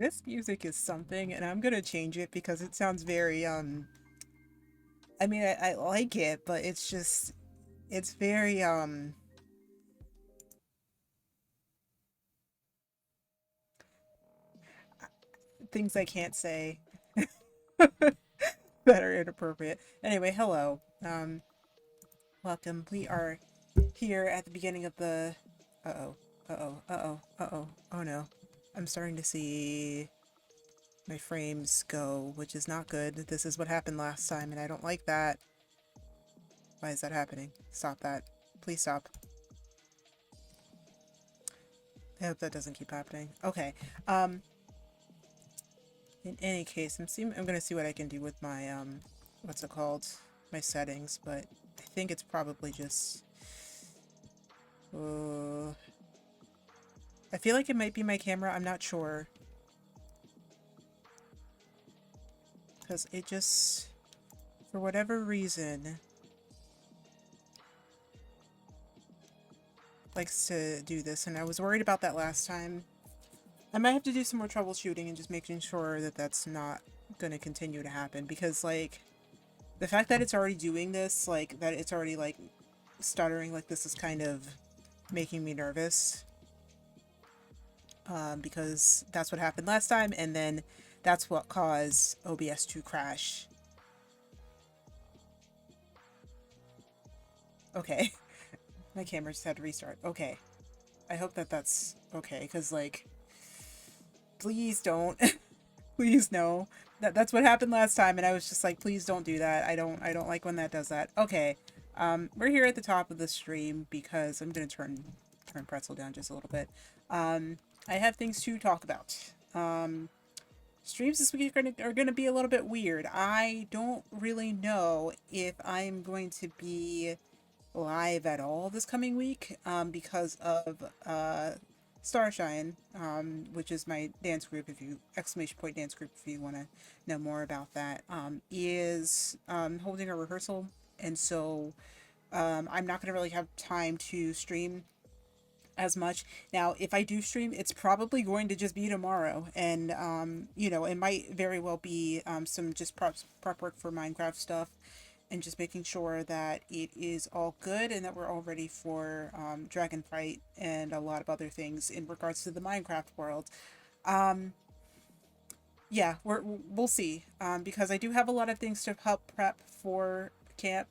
This music is something, and I'm gonna change it because it sounds very I mean, I like it, but it's just it's very things I can't say that are inappropriate. Anyway, hello. Welcome. We are here at the beginning of the uh-oh. Uh-oh. Uh-oh. Uh-oh. Oh no. I'm starting to see my frames go, which is not good. This is what happened last time, and I don't like that. Why is that happening? Stop that. Please stop. I hope that doesn't keep happening. Okay. Um, in any case, I'm gonna see what I can do with my what's it called? My settings, but I think it's probably just uh, I feel like it might be my camera, I'm not sure. Because it just for whatever reason likes to do this, and I was worried about that last time. I might have to do some more troubleshooting and just making sure that that's not gonna continue to happen, because like the fact that it's already doing this, like that it's already like stuttering like this is kind of making me nervous, because that's what happened last time, and then that's what caused OBS to crash. Okay. My camera just had to restart. Okay. I hope that that's okay, because like please don't. Please no. That's what happened last time, and I was just like, please don't do that. I don't like when that does that. Okay. We're here at the top of the stream because I'm gonna turn pretzel down just a little bit. I have things to talk about. Streams this week are gonna be a little bit weird. I don't really know if I'm going to be live at all this coming week, because of Starshine, which is my dance group. If you exclamation point dance group, if you want to know more about that, is holding a rehearsal, and so I'm not going to really have time to stream as much. Now, if I do stream, it's probably going to just be tomorrow, and you know, it might very well be some just prep work for Minecraft stuff, and just making sure that it is all good and that we're all ready for Dragonfight and a lot of other things in regards to the Minecraft world. Um, yeah, we'll see, because I do have a lot of things to help prep for camp,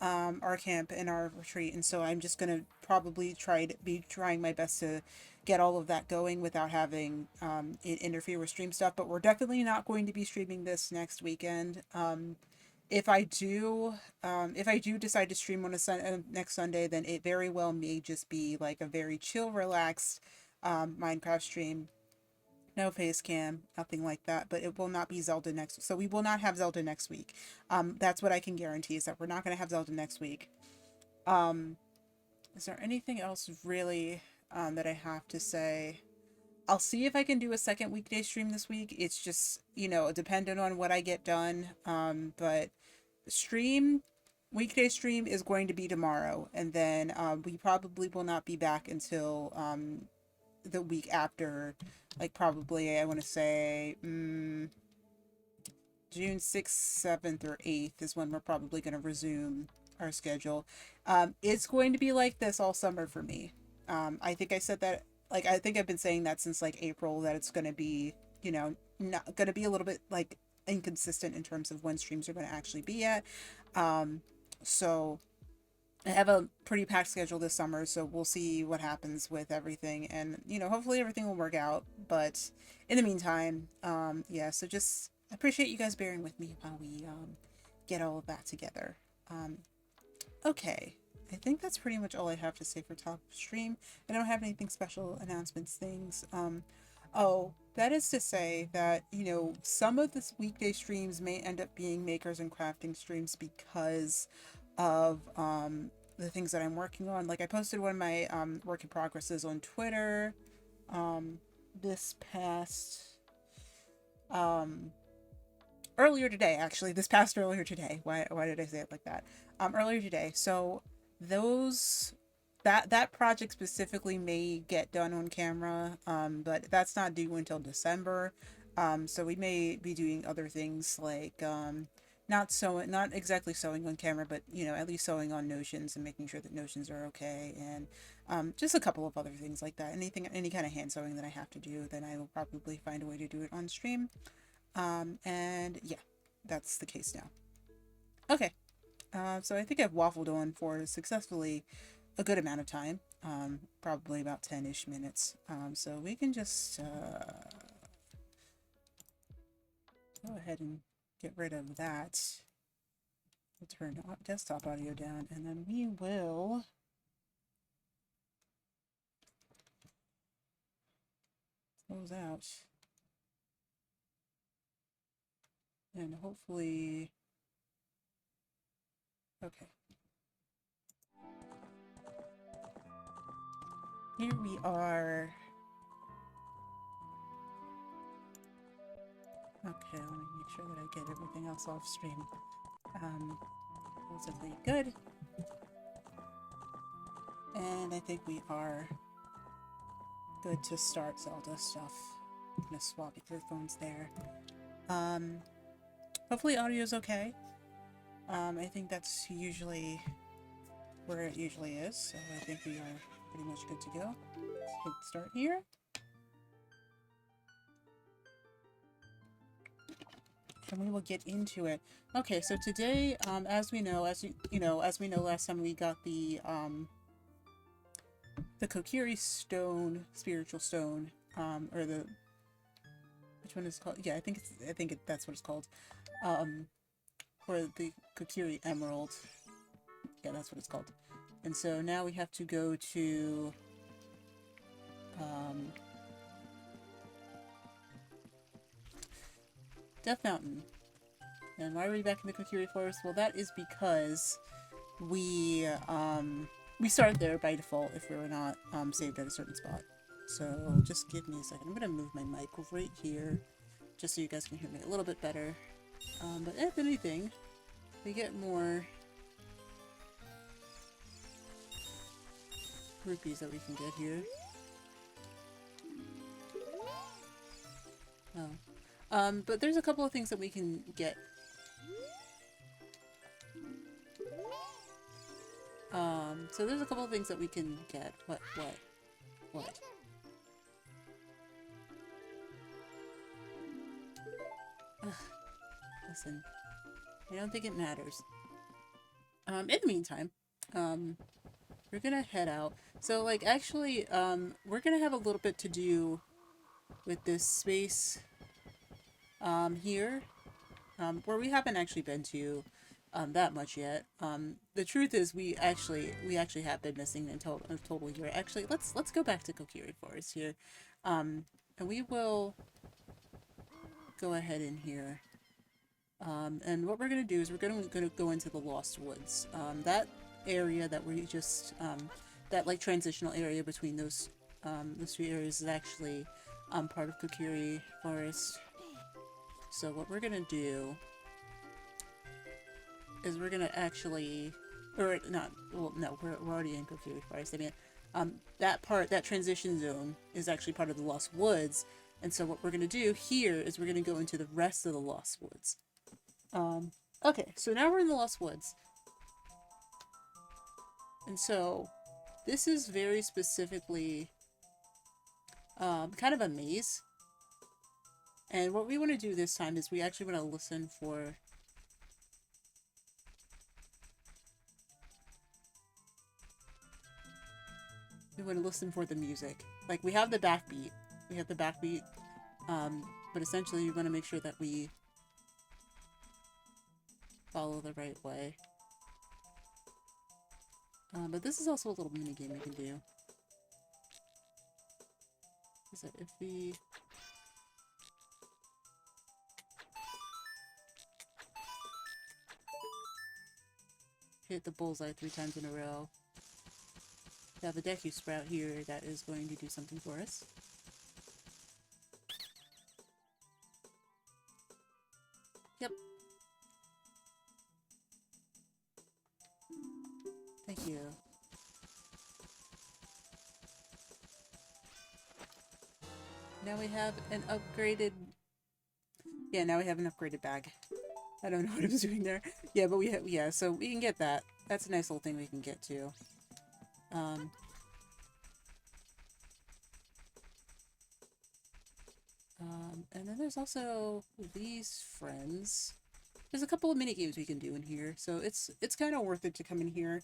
our camp and our retreat, and so I'm just gonna probably trying my best to get all of that going without having it interfere with stream stuff. But we're definitely not going to be streaming this next weekend. If I do, if I do decide to stream on next Sunday, then it very well may just be like a very chill, relaxed Minecraft stream. No face cam, nothing like that. But it will not be Zelda next. So we will not have Zelda next week. That's what I can guarantee, is that we're not going to have Zelda next week. Um, is there anything else really that I have to say? I'll see if I can do a second weekday stream this week. It's just, you know, dependent on what I get done. But stream weekday stream is going to be tomorrow, and then we probably will not be back until the week after, like probably I want to say June 6th, 7th, or 8th is when we're probably going to resume our schedule. It's going to be like this all summer for me. I think I said that, like, I think I've been saying that since like April, that it's going to be, you know, not going to be a little bit like inconsistent in terms of when streams are going to actually be at. So I have a pretty packed schedule this summer, so we'll see what happens with everything, and you know, hopefully everything will work out. But in the meantime, yeah. So just appreciate you guys bearing with me while we get all of that together. Um, okay. I think that's pretty much all I have to say for top stream. I don't have anything special announcements things. Oh, that is to say that, you know, some of this weekday streams may end up being makers and crafting streams because of the things that I'm working on. Like I posted one of my work in progresses on Twitter this past um earlier today, actually. This past earlier today. Why did I say it like that? Earlier today. So those that project specifically may get done on camera, but that's not due until December. So we may be doing other things like not sewing, not exactly sewing on camera, but you know, at least sewing on notions and making sure that notions are okay, and just a couple of other things like that. Anything, any kind of hand sewing that I have to do, then I will probably find a way to do it on stream. And yeah, that's the case now. Okay. So I think I've waffled on for successfully a good amount of time, probably about 10-ish minutes. So we can just go ahead and get rid of that. We'll turn desktop audio down, and then we will close out. And hopefully, okay. Here we are. Okay, let me make sure that I get everything else off stream. Relatively good. And I think we are good to start Zelda stuff. I'm gonna swap earphones there. Hopefully audio's okay. I think that's usually where it usually is, so I think we are pretty much good to go. Let's hit start here. And we will get into it. Okay, so today, as we know, as we know, last time we got the Kokiri stone, spiritual stone, or the, which one is it called? Yeah, I think that's what it's called. Or the Kokiri emerald. Yeah, that's what it's called. And so now we have to go to Death Mountain. And why are we back in the Kokiri Forest? Well, that is because we started there by default if we were not saved at a certain spot. So just give me a second. I'm gonna move my mic right here, just so you guys can hear me a little bit better. But if anything, we get more rupees that we can get here. Oh. But there's a couple of things that we can get. So there's a couple of things that we can get. What? Ugh. Listen, I don't think it matters. In the meantime, we're gonna head out. So, like, actually, we're gonna have a little bit to do with this space, here, where we haven't actually been to, that much yet. The truth is, we actually have been missing a total year. Actually, let's go back to Kokiri Forest here, and we will go ahead in here. And what we're gonna do is we're gonna go into the Lost Woods. That area that we just, that like transitional area between those two areas is actually part of Kokiri Forest. So what we're gonna do is we're gonna actually, or not, well, no, we're already in Kokiri Forest. I mean, that transition zone is actually part of the Lost Woods. And so what we're gonna do here is we're gonna go into the rest of the Lost Woods. Okay, so now we're in the Lost Woods. And so this is very specifically kind of a maze. And what we want to do this time is we actually want to listen for the music. Like, we have the backbeat. But essentially you want to make sure that we follow the right way. But this is also a little mini game we can do. Is that if we hit the bullseye 3 times in a row, we have a Deku Sprout here that is going to do something for us. Yep. Thank you. now we have an upgraded... Yeah, now we have an upgraded bag. I don't know what I was doing there. Yeah, but we have... Yeah, so we can get that. That's a nice little thing we can get to. And then there's also these friends. There's a couple of mini games we can do in here, so it's kind of worth it to come in here.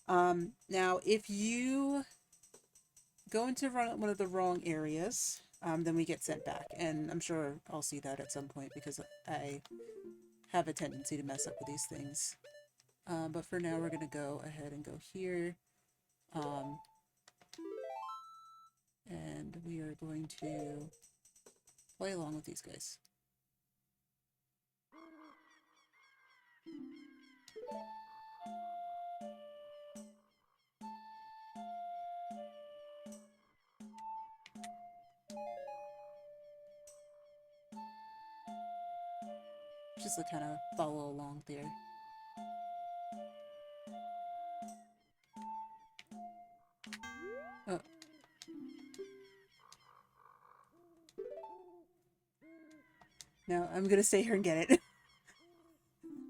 Now, if you go into one of the wrong areas, then we get sent back, and I'm sure I'll see that at some point because I have a tendency to mess up with these things. But for now, we're gonna go ahead and go here, and we are going to play along with these guys. Just to kind of follow along there. Oh. No, I'm gonna stay here and get it.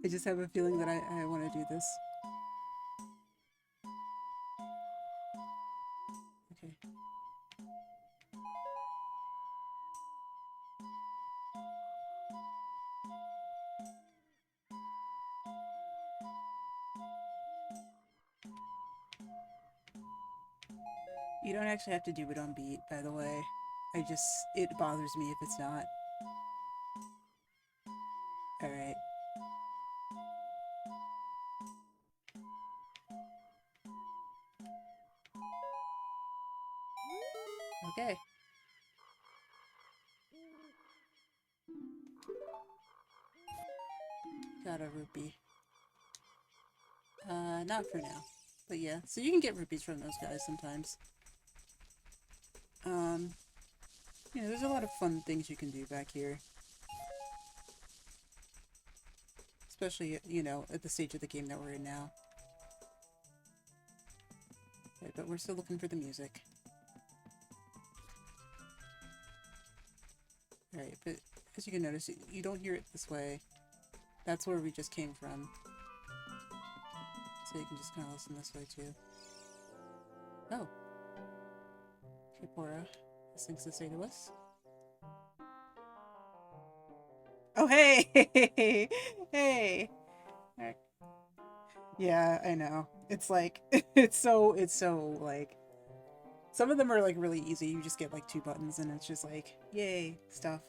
I just have a feeling that I want to do this. Okay. You don't actually have to do it on beat, by the way. It bothers me if it's not. Alright. Okay. Got a rupee. Not for now. But yeah, so you can get rupees from those guys sometimes. Yeah, there's a lot of fun things you can do back here. Especially, you know, at the stage of the game that we're in now. Okay, but we're still looking for the music. Alright, but as you can notice, you don't hear it this way. That's where we just came from. So you can just kind of listen this way too. Oh. Tripora has things to say to us. Oh, hey! Hey! Yeah, I know. It's like, it's so, like, some of them are, like, really easy. You just get, like, 2 buttons and it's just like, yay, stuff.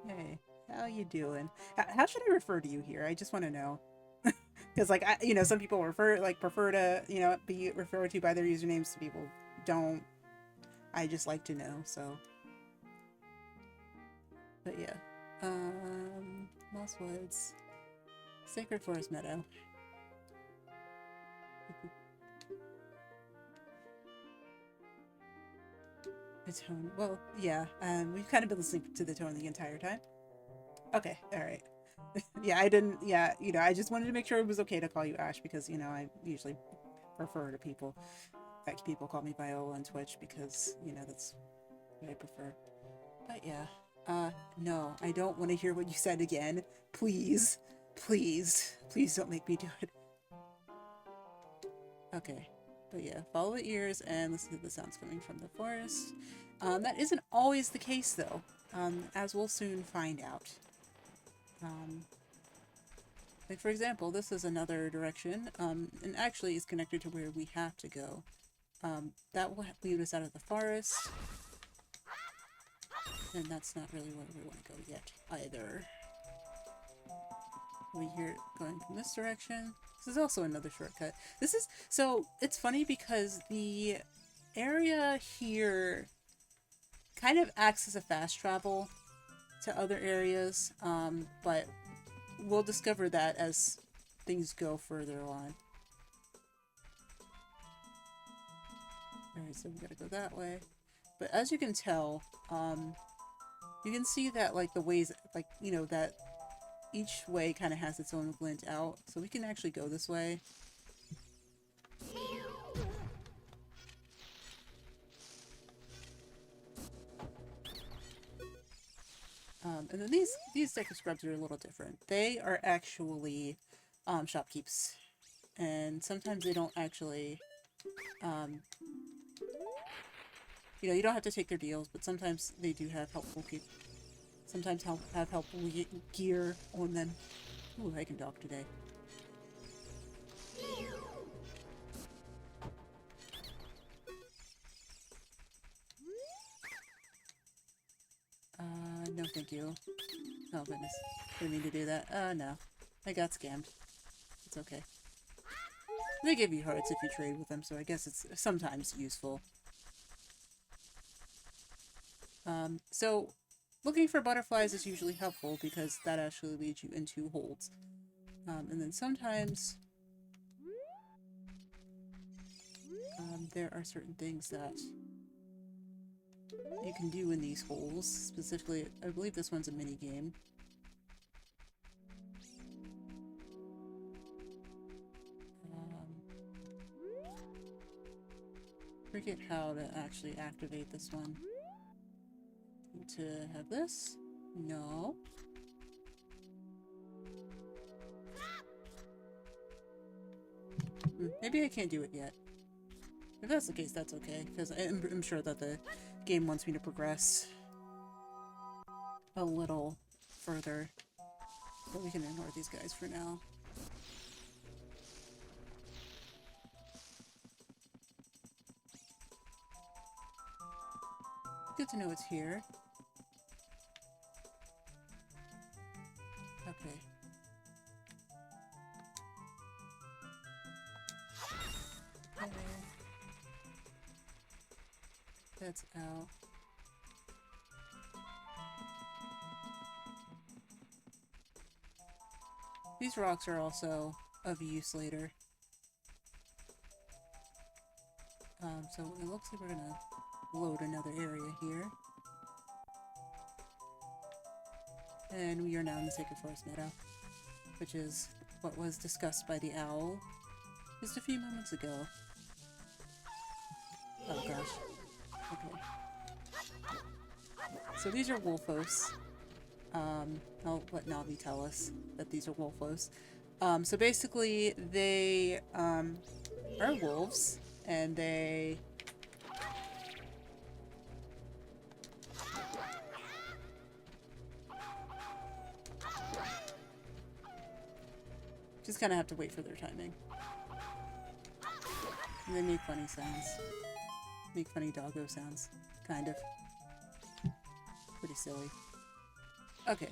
Hey, how you doing? How should I refer to you here? I just want to know. Because, like, you know, some people prefer to, you know, be referred to by their usernames. Some people don't. I just like to know, so. But yeah. Moss Woods. Sacred Forest Meadow. The tone. Well, yeah. We've kind of been listening to the tone the entire time. Okay, alright. Yeah, I didn't, yeah, you know, I just wanted to make sure it was okay to call you Ash because, you know, I usually prefer to people. In fact, people call me Viola on Twitch because, you know, that's what I prefer. But yeah. No, I don't want to hear what you said again. Please. Please. Please don't make me do it. Okay. But yeah, follow the ears and listen to the sounds coming from the forest. That isn't always the case, though, as we'll soon find out. Like, for example, this is another direction, and actually is connected to where we have to go. That will lead us out of the forest. And that's not really where we want to go yet, either. We hear it going from this direction. This is also another shortcut. This is... So, it's funny because the area here kind of acts as a fast travel to other areas, but we'll discover that as things go further on. Alright, so we gotta go that way. But as you can tell, you can see that, like, the ways, like, you know, that each way kind of has its own glint out. So we can actually go this way. And then these deck of scrubs are a little different. They are actually shopkeeps, and sometimes they don't actually. You know, you don't have to take their deals, but sometimes they do have helpful sometimes have helpful gear on them. Ooh, I can talk today. No thank you. Oh goodness. Didn't mean to do that. No. I got scammed. It's okay. They give you hearts if you trade with them, so I guess it's sometimes useful. So looking for butterflies is usually helpful because that actually leads you into holds. And then sometimes there are certain things that you can do in these holes. Specifically, I believe this one's a mini game. Forget how to actually activate this one. To have this? No. Maybe I can't do it yet. If that's the case, that's okay, because I'm sure that the game wants me to progress a little further. But we can ignore these guys for now. Good to know it's here. Okay. Hello. That's out. These rocks are also of use later. So it looks like we're gonna load another area here. And we are now in the Sacred Forest Meadow, which is what was discussed by the owl just a few moments ago. Oh gosh. Okay. So these are Wolfos. I'll let Navi tell us that these are Wolfos. So basically they are wolves, and they just kind of have to wait for their timing. And they make funny sounds. Make funny doggo sounds. Kind of. Pretty silly. Okay.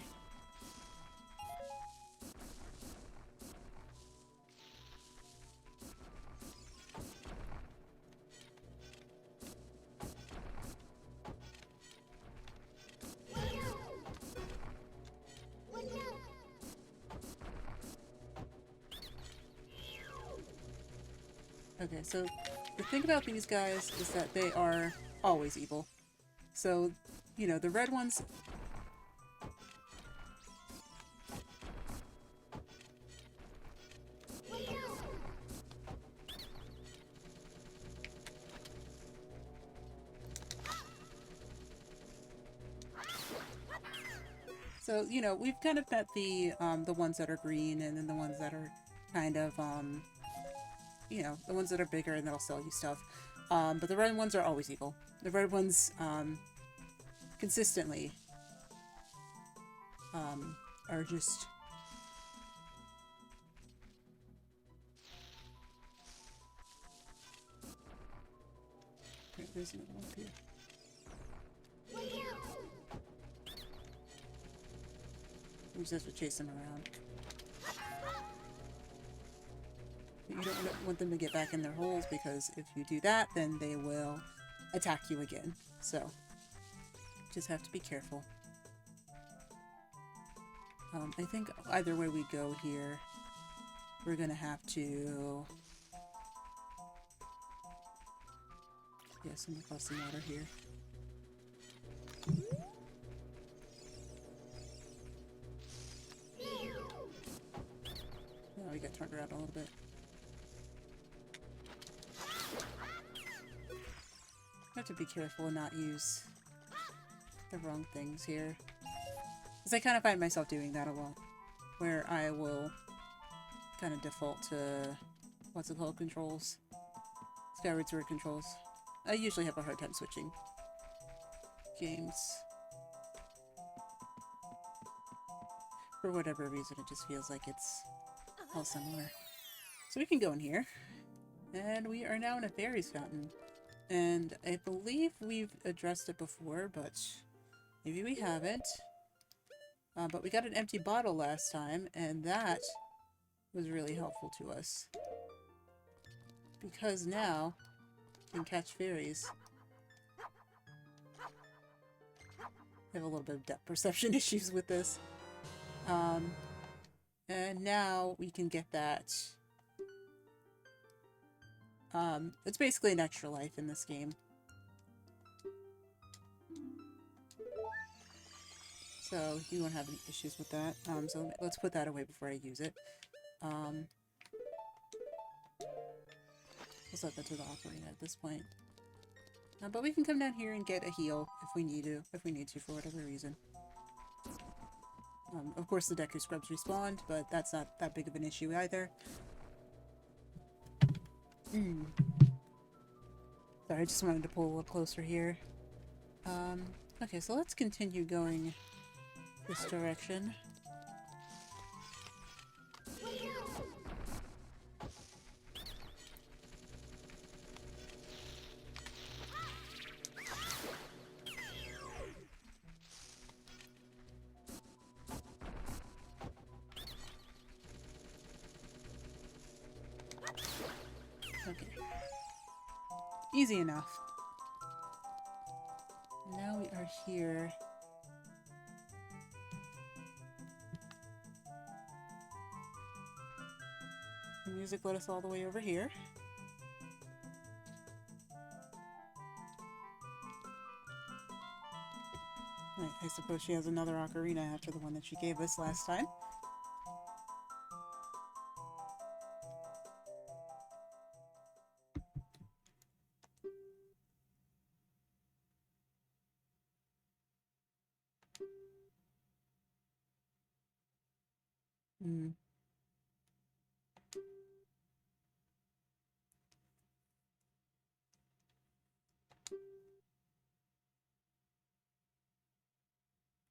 Okay, so the thing about these guys is that they are always evil. So, you know, the red ones... So, you know, we've kind of met the ones that are green, and then the ones that are kind of, you know, the ones that are bigger and that'll sell you stuff. But the red ones are always evil. The red ones, consistently, are just... There's another one up here. We just have to chase them around. You don't want them to get back in their holes, because if you do that, then they will attack you again. So, just have to be careful. I think either way we go here, we're gonna have to... Yes, I'm gonna cross some water here. Oh, we got turned around a little bit. I have to be careful and not use the wrong things here. Because I kind of find myself doing that a lot. Where I will kind of default to, what's it called, controls? Skyward Sword controls. I usually have a hard time switching games. For whatever reason, it just feels like it's all similar. So we can go in here. And we are now in a fairies fountain. And I believe we've addressed it before, but maybe we haven't. But we got an empty bottle last time, and that was really helpful to us. Because now we can catch fairies. I have a little bit of depth perception issues with this. And now we can get that. It's basically an extra life in this game. So you won't have any issues with that. So let's put that away before I use it. Let's let that to the Ocarina at this point. But we can come down here and get a heal if we need to for whatever reason. Of course the Deku Scrubs respawned, but that's not that big of an issue either. Sorry, I just wanted to pull a little closer here. Okay, so let's continue going this direction. Okay. Easy enough. Now we are here. The music led us all the way over here. I suppose she has another ocarina after the one that she gave us last time.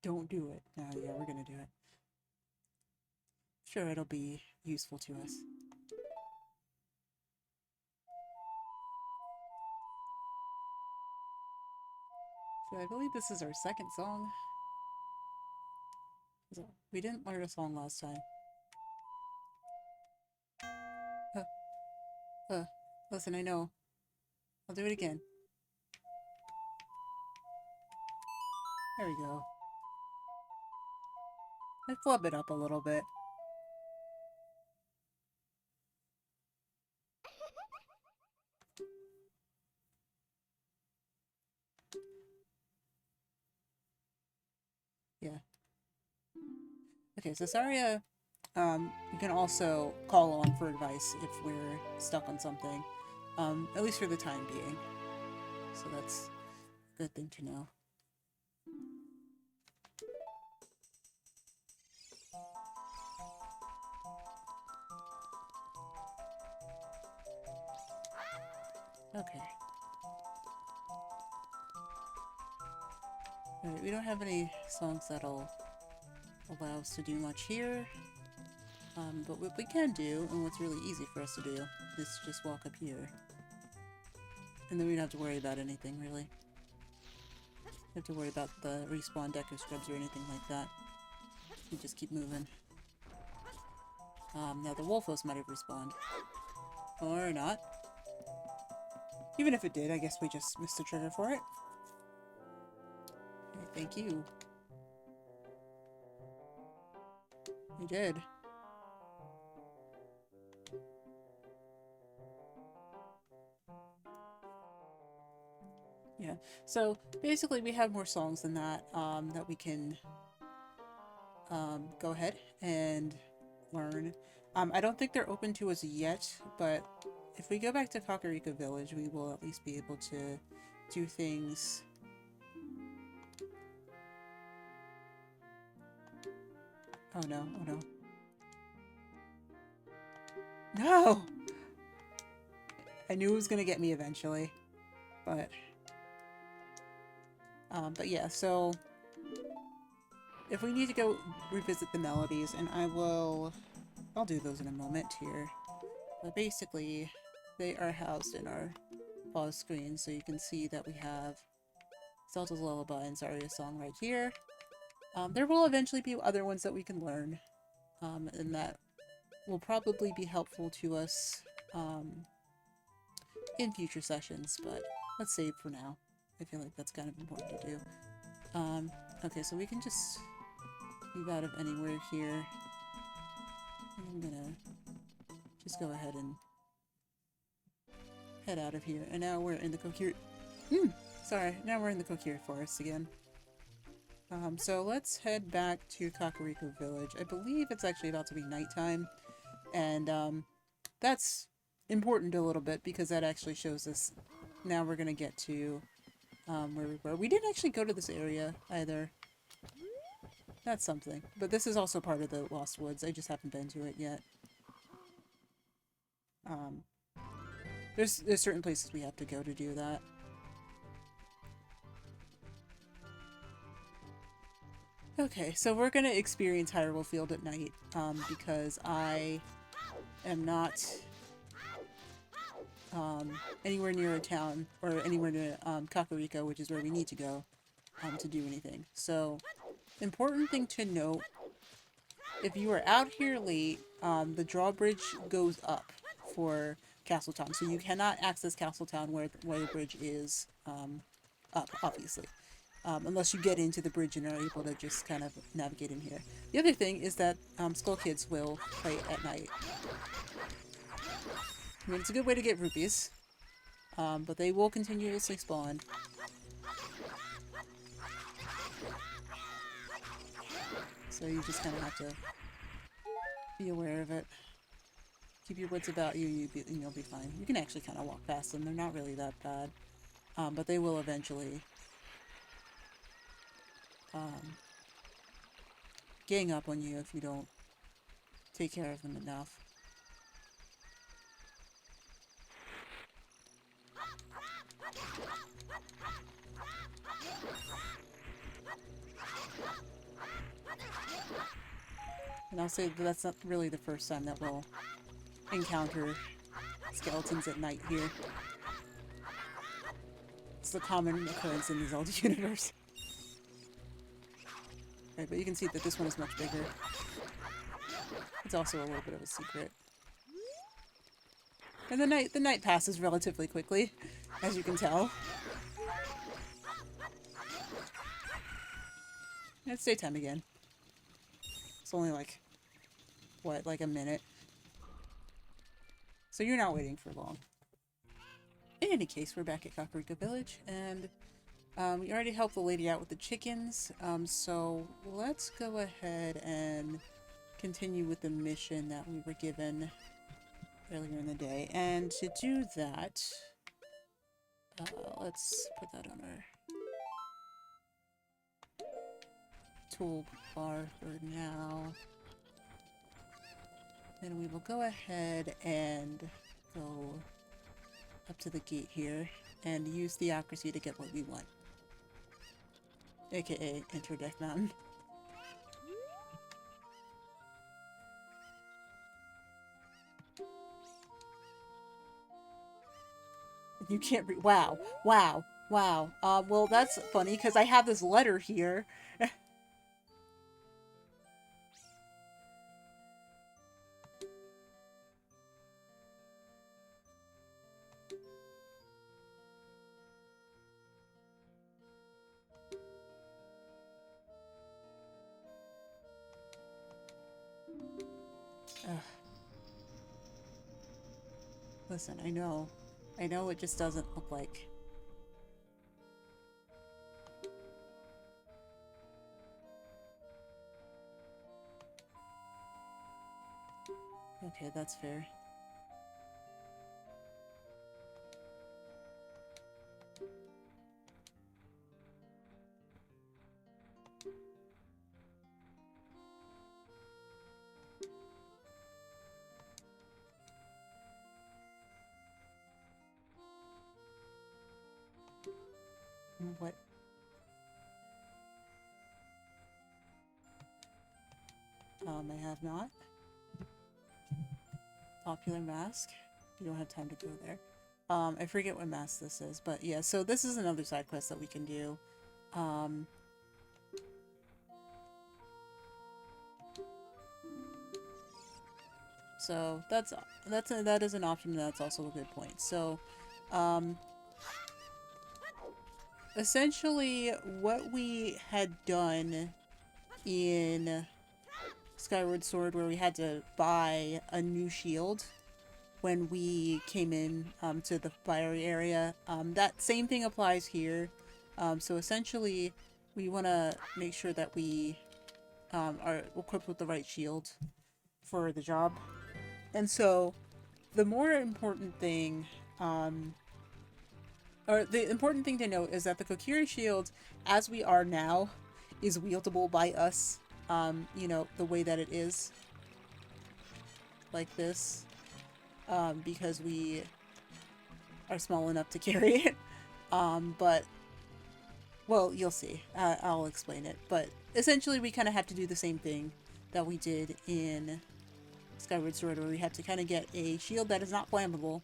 Don't do it. Yeah, we're gonna do it. Sure, it'll be useful to us. So I believe this is our second song. So we didn't learn a song last time. Listen, I know. I'll do it again. There we go. I flub it up a little bit. Yeah. Okay, so Saria, you can also call on for advice if we're stuck on something. At least for the time being. So that's a good thing to know. Okay. Alright, we don't have any songs that'll allow us to do much here. But what we can do, and what's really easy for us to do, is just walk up here. And then we don't have to worry about anything, really. Don't have to worry about the respawn Deku Scrubs or anything like that. We just keep moving. Now the Wolfos might have respawned. Or not. Even if it did, I guess we just missed the trigger for it. Okay, thank you. We did. Yeah, so basically we have more songs than that, that we can go ahead and learn. I don't think they're open to us yet, but if we go back to Kakariko Village, we will at least be able to do things Oh no, oh no. No! I knew it was gonna get me eventually. But yeah, so if we need to go revisit the melodies, and I'll do those in a moment here. But basically, they are housed in our pause screen, so you can see that we have Zelda's Lullaby and Zarya's Song right here. There will eventually be other ones that we can learn, and that will probably be helpful to us in future sessions, but let's save for now. I feel like that's kind of important to do. Okay, so we can just move out of anywhere here. I'm gonna just go ahead and head out of here. And now we're in the now we're in the Kokiri Forest again. So let's head back to Kakariko Village. I believe it's actually about to be nighttime, and that's important a little bit because that actually shows us now we're gonna get to where we were. We didn't actually go to this area either. That's something. But this is also part of the Lost Woods. I just haven't been to it yet. There's certain places we have to go to do that. Okay, so we're gonna experience Hyrule Field at night, because I am not anywhere near a town, or anywhere near Kakariko, which is where we need to go to do anything. So, important thing to note, if you are out here late, the drawbridge goes up for Castletown, so you cannot access Castletown where the bridge is up, obviously. Unless you get into the bridge and are able to just kind of navigate in here. The other thing is that Skull Kids will play at night. I mean, it's a good way to get rupees, but they will continuously spawn. So you just kind of have to be aware of it. Keep your wits about you, and you'll be fine. You can actually kind of walk past them. They're not really that bad. But they will eventually gang up on you if you don't take care of them enough. And I'll say that that's not really the first time that we'll encounter skeletons at night here. It's a common occurrence in the Zelda universe. Right, but you can see that this one is much bigger. It's also a little bit of a secret. And the night passes relatively quickly, as you can tell. And it's daytime again. It's only like, what, like a minute? So you're not waiting for long. In any case, we're back at Kakariko Village, and we already helped the lady out with the chickens, so let's go ahead and continue with the mission that we were given earlier in the day. And to do that, let's put that on our toolbar for now. And we will go ahead and go up to the gate here and use Theocracy to get what we want. AKA enter Death Mountain. You can't read. Wow. Wow. Wow. Well, that's funny because I have this letter here. Ugh. Listen, I know it just doesn't look like. Okay, that's fair. What? I have not. Popular mask. You don't have time to go there. I forget what mask this is, but yeah, so this is another side quest that we can do. So that is an option. That's also a good point. So, essentially, what we had done in Skyward Sword, where we had to buy a new shield when we came in to the fiery area, that same thing applies here. So essentially, we want to make sure that we are equipped with the right shield for the job. And so, the more important thing, or the important thing to note is that the Kokiri shield, as we are now, is wieldable by us. You know, the way that it is. Like this. Because we are small enough to carry it. But, well, you'll see. I'll explain it. But essentially, we kind of have to do the same thing that we did in Skyward Sword, where we have to kind of get a shield that is not flammable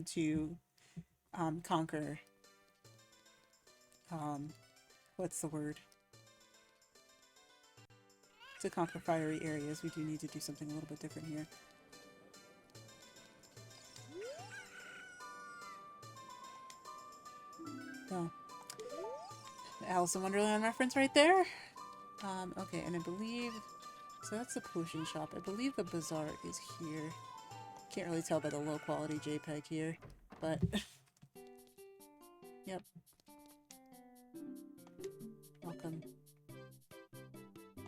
to conquer. What's the word? To conquer fiery areas, we do need to do something a little bit different here. Oh. Alice in Wonderland reference right there. Okay, and I believe... So that's the potion shop. I believe the bazaar is here. Can't really tell by the low quality JPEG here, but... Yep. Welcome.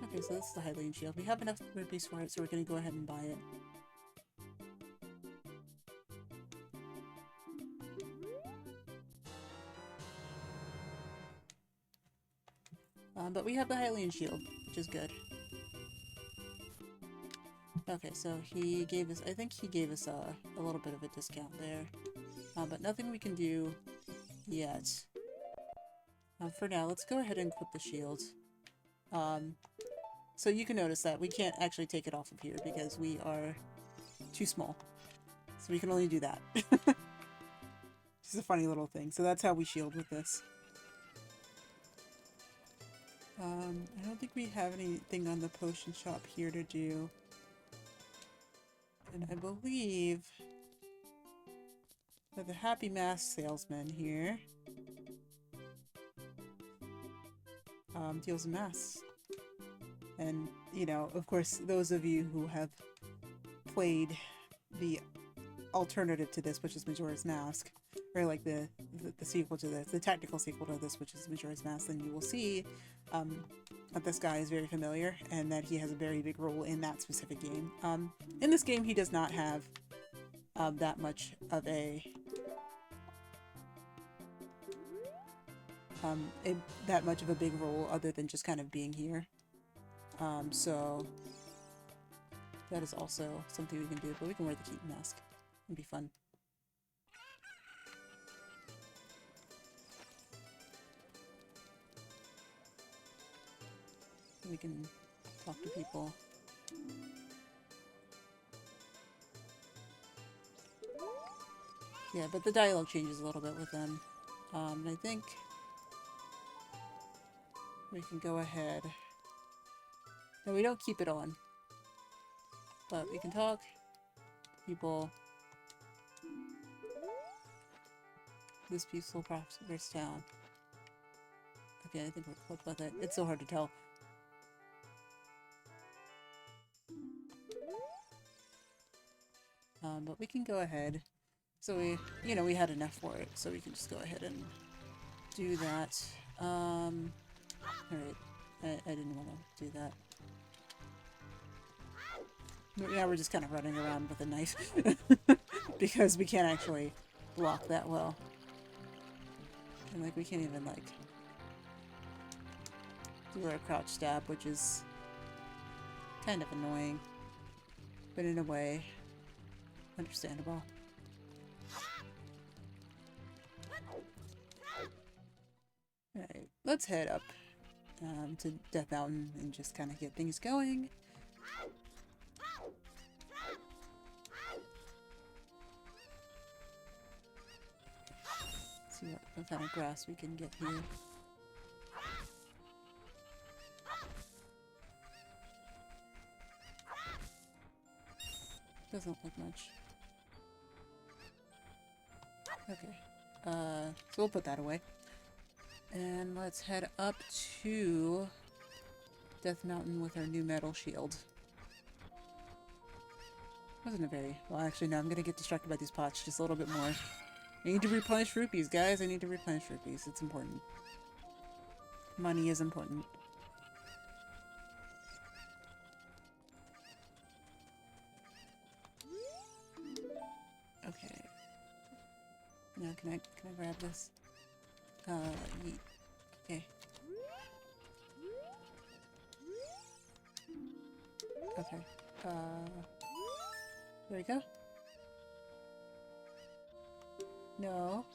Okay, so this is the Hylian shield. We have enough rupees for it, so we're gonna go ahead and buy it. But we have the Hylian shield, which is good. Okay, so he gave us, I think he gave us a little bit of a discount there. But nothing we can do yet. For now, let's go ahead and equip the shield. So you can notice that we can't actually take it off of here because we are too small. So we can only do that. It's a funny little thing. So that's how we shield with this. I don't think we have anything on the potion shop here to do. And I believe that the Happy Mask salesman here deals in masks. And, you know, of course, those of you who have played the alternative to this, which is Majora's Mask, or like the sequel to this, the technical sequel to this, which is Majora's Mask, then you will see that this guy is very familiar and that he has a very big role in that specific game. In this game, he does not have that much of a big role other than just kind of being here. So that is also something we can do, but we can wear the Keaton mask. It'd be fun. We can talk to people. Yeah, but the dialogue changes a little bit with them. And I think we can go ahead. No, we don't keep it on. But we can talk. People. This peaceful prosperous town. Okay, I think we're close with it. It's so hard to tell. But we can go ahead. So we, you know, we had enough for it, so we can just go ahead and do that. Alright. I didn't want to do that. But yeah, we're just kind of running around with a knife. Because we can't actually block that well. And like, we can't even like do our crouch stab, which is kind of annoying. But in a way, understandable. let's head up to Death Mountain and just kind of get things going. See what kind of grass we can get here. Doesn't look much. Okay. So we'll put that away. And let's head up to Death Mountain with our new metal shield. Wasn't a very... Well, actually, no, I'm gonna get distracted by these pots just a little bit more. I need to replenish rupees, guys. I need to replenish rupees. It's important. Money is important. Okay. Now, can I grab this? Yeet. Okay. Okay. There we go. No.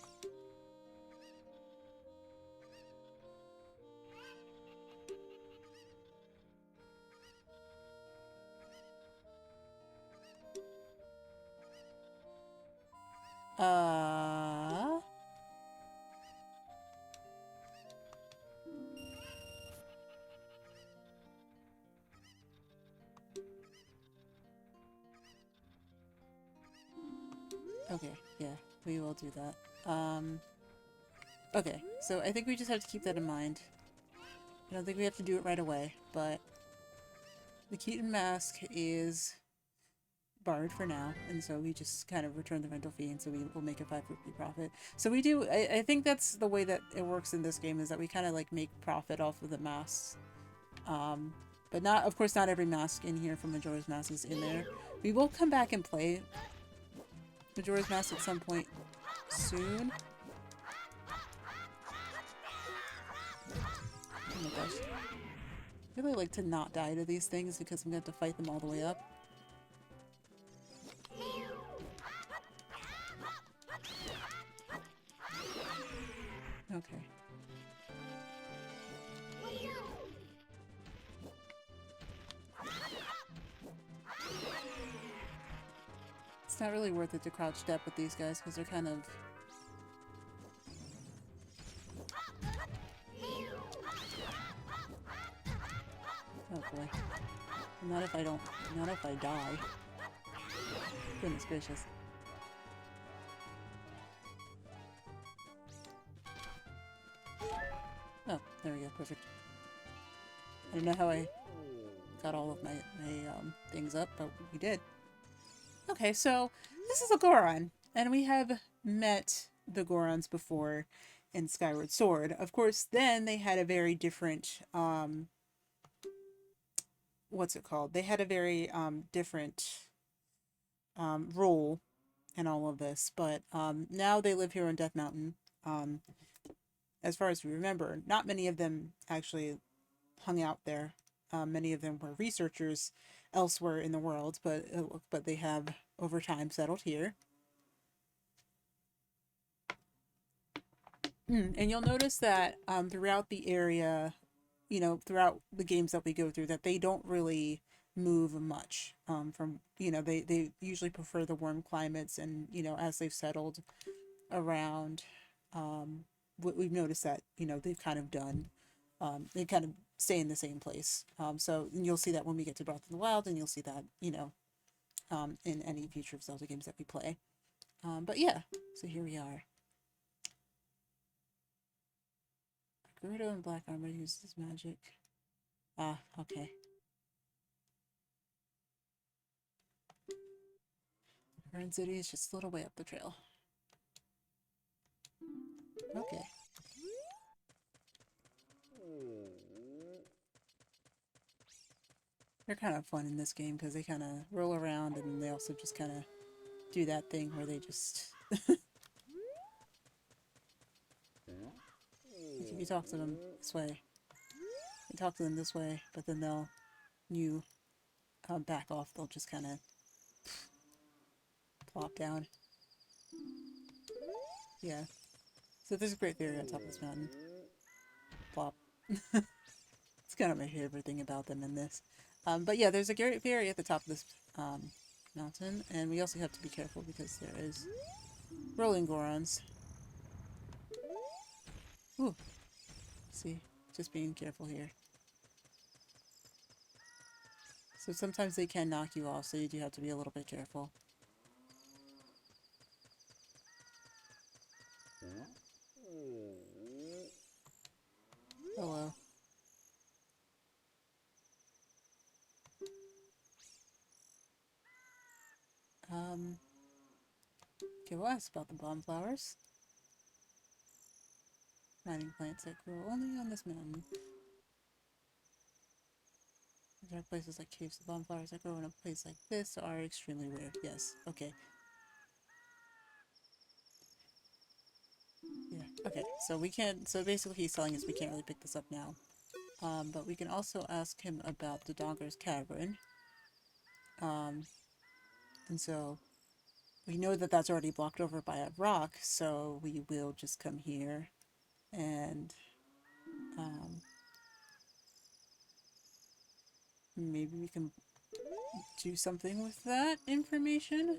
Okay, yeah, we will do that. Okay, so I think we just have to keep that in mind. I don't think we have to do it right away, but the Keaton mask is barred for now, and so we just kind of return the rental fee, and so we will make a 5 rupee profit. So we do, I think that's the way that it works in this game, is that we kind of like make profit off of the masks. But not, of course, not every mask in here from Majora's Mask is in there. We will come back and play Majora's Mask at some point soon. Oh my gosh. I really like to not die to these things because I'm going to have to fight them all the way up. Okay. It's not really worth it to crouch step with these guys because they're kind of... Oh boy. Not if I don't... Not if I die. Goodness gracious. Oh, there we go. Perfect. I don't know how I got all of my things up, but we did. Okay, so this is a Goron, and we have met the Gorons before in Skyward Sword. Of course, then they had a very different, what's it called? They had a very different role in all of this, but now they live here on Death Mountain. As far as we remember, not many of them actually hung out there. Many of them were researchers elsewhere in the world, but they have over time settled here. And you'll notice that throughout the area, you know, throughout the games that we go through, that they don't really move much from, you know, they usually prefer the warm climates, and, you know, as they've settled around, we've noticed that, you know, they've kind of done, they kind of stay in the same place. So you'll see that when we get to Breath of the Wild, and you'll see that, you know, in any future Zelda games that we play. But yeah, so here we are. Gerudo in black armor uses magic. Ah, okay. Burn City is just a little way up the trail. Okay. They're kind of fun in this game because they kind of roll around, and they also just kind of do that thing where they just... Like if you talk to them this way, you talk to them this way, but then you back off, they'll just kind of plop down. Yeah. So there's a great theory on top of this mountain. Plop. It's kind of my favorite thing about them in this. But yeah, there's a fairy at the top of this mountain, and we also have to be careful because there is rolling Gorons. Ooh, see, just being careful here. So sometimes they can knock you off, so you do have to be a little bit careful. Hello. Okay, we'll ask about the bomb flowers. Mining plants that grow only on this mountain. There are places like caves. The bomb flowers that grow in a place like this are extremely rare. Yes, okay. Yeah, okay. So we can't, so basically he's telling us we can't really pick this up now. But we can also ask him about the Donger's Cavern. And so we know that that's already blocked over by a rock, so we will just come here and maybe we can do something with that information.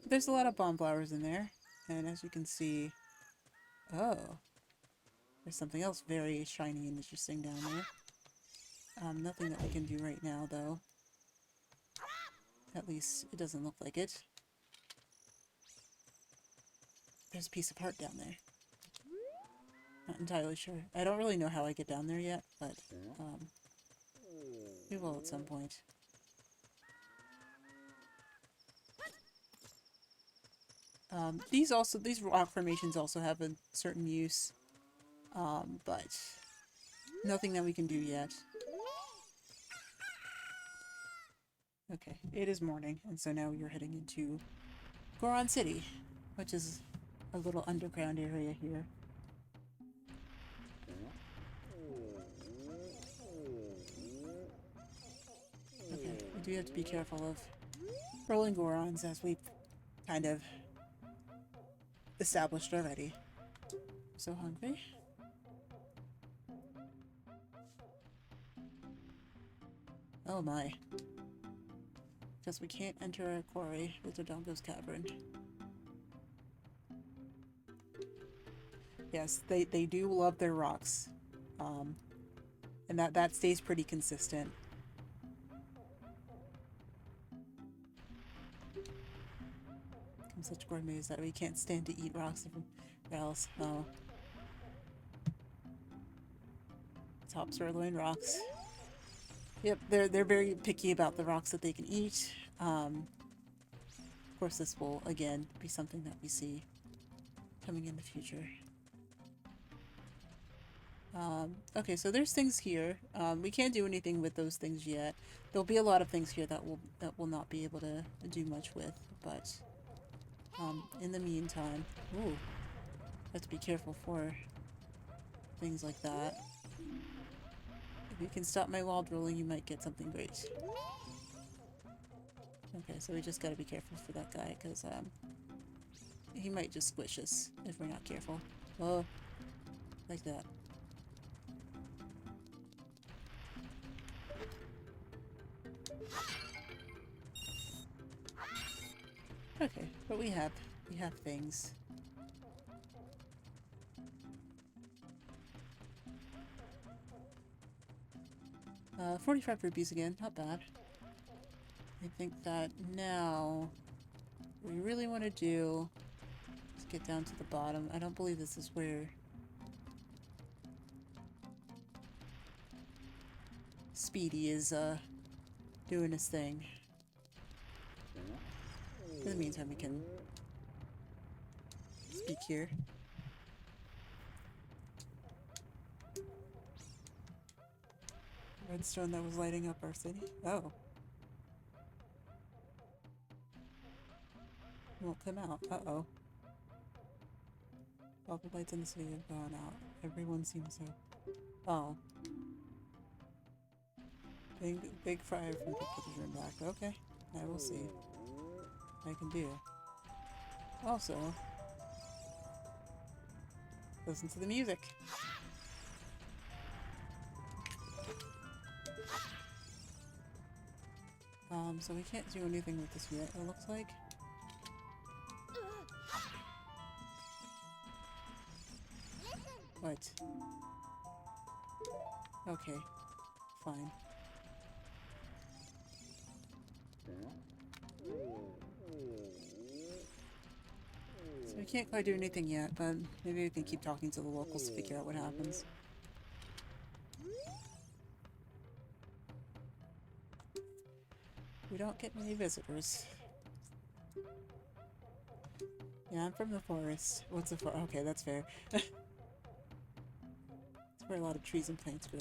There's a lot of bomb flowers in there, and as you can see, oh, there's something else very shiny and interesting down there. Nothing that we can do right now, though. At least it doesn't look like it. There's a piece of heart down there. Not entirely sure. I don't really know how I get down there yet, but we will at some point. These rock formations also have a certain use, but nothing that we can do yet. Okay, it is morning, and so now you're heading into Goron City, which is a little underground area here. Okay, we do have to be careful of rolling Gorons, as we've kind of established already. So hungry. Oh my. Because we can't enter a quarry with the Dongo's Cavern. Yes, they do love their rocks. And that stays pretty consistent. I'm such gourmets that we can't stand to eat rocks everywhere else. Oh. Top sirloin rocks. Yep, they're very picky about the rocks that they can eat. Of course, this will again be something that we see coming in the future. Okay, so there's things here. We can't do anything with those things yet. There'll be a lot of things here that we'll not be able to do much with, but in the meantime, ooh, have to be careful for things like that. If you can stop my wild rolling, you might get something great. Okay, so we just gotta be careful for that guy, because he might just squish us if we're not careful. Oh, like that. Okay, but we have things. 45 rupees again, not bad. I think that now what we really want to do is get down to the bottom. I don't believe this is where Speedy is doing his thing. In the meantime, we can speak here. Redstone that was lighting up our city. Oh. Won't come out. Uh-oh. All the lights in the city have gone out. Everyone seems so... Oh. Big fryer from people to turn back. Okay. I will see what I can do. Also, listen to the music. So we can't do anything with this yet, it looks like. What? Okay. Fine. So we can't quite do anything yet, but maybe we can keep talking to the locals to figure out what happens. We don't get many visitors. Yeah, I'm from the forest. What's a forest? Okay, that's fair. That's where a lot of trees and plants grow.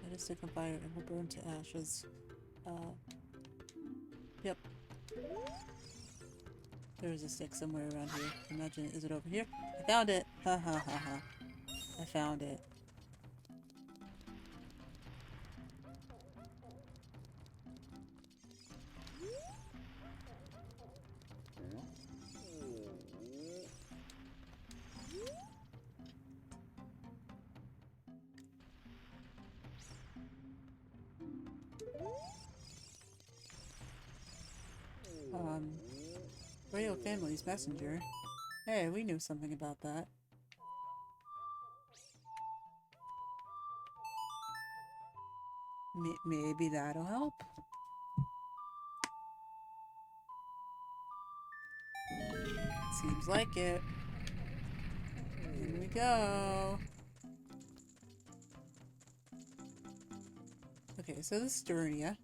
Let a stick on fire and will burn to ashes. Yep. There's a stick somewhere around here. Imagine, is it over here? I found it! Ha ha ha ha. I found it. Royal family's messenger. Hey, we knew something about that. Maybe that'll help. Seems like it. Here we go. Okay, so this is Durnia.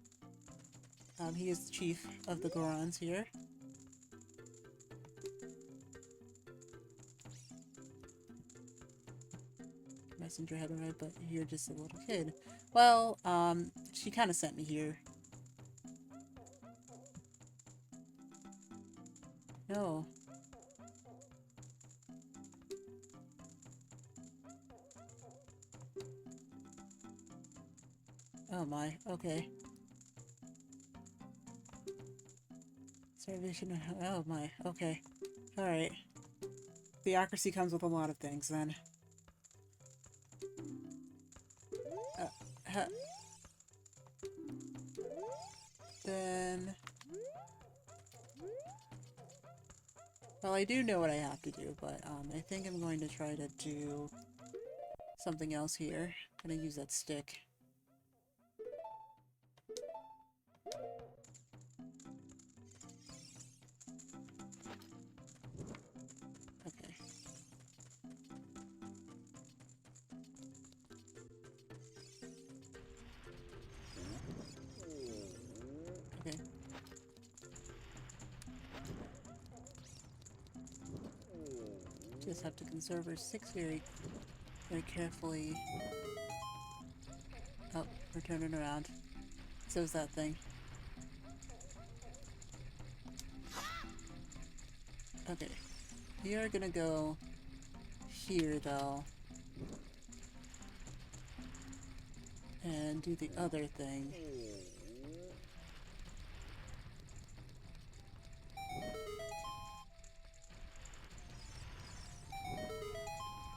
He is the chief of the Gorons here. Messenger had arrived, but you're just a little kid. Well, she kind of sent me here. No. Oh my, okay. Starvation, oh my, okay. Alright. Theocracy comes with a lot of things, then. Then... Well, I do know what I have to do, but, I think I'm going to try to do something else here. I'm gonna use that stick. Okay. Okay. Just have to conserve her six very carefully. Oh, we're turning around. So's that thing. Okay. We are gonna go here, though. And do the other thing.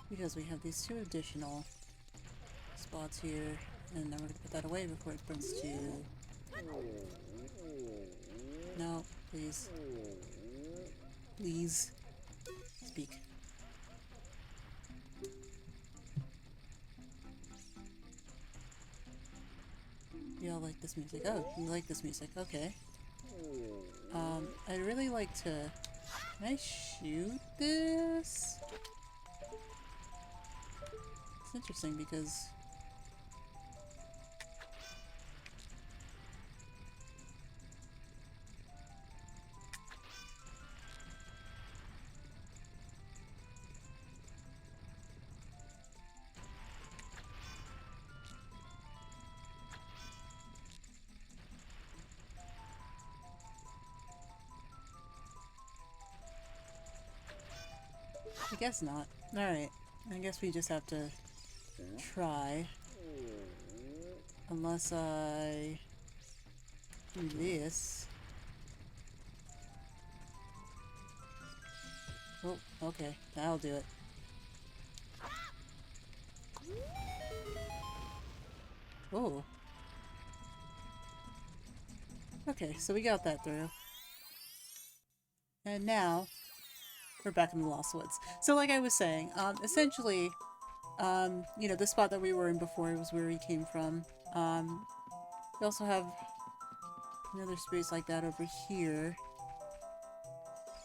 Because we have these two additional spots here, and then we're gonna put that away before it burns to... No, please. Please. Speak. You all like this music? Oh, you like this music, okay. I'd really like to... Can I shoot this? It's interesting because... I guess not. Alright. I guess we just have to try. Unless I do this. Oh, okay. That'll do it. Oh. Okay, so we got that through. And now, we're back in the Lost Woods. So like I was saying, essentially, you know, the spot that we were in before was where we came from. We also have another space like that over here.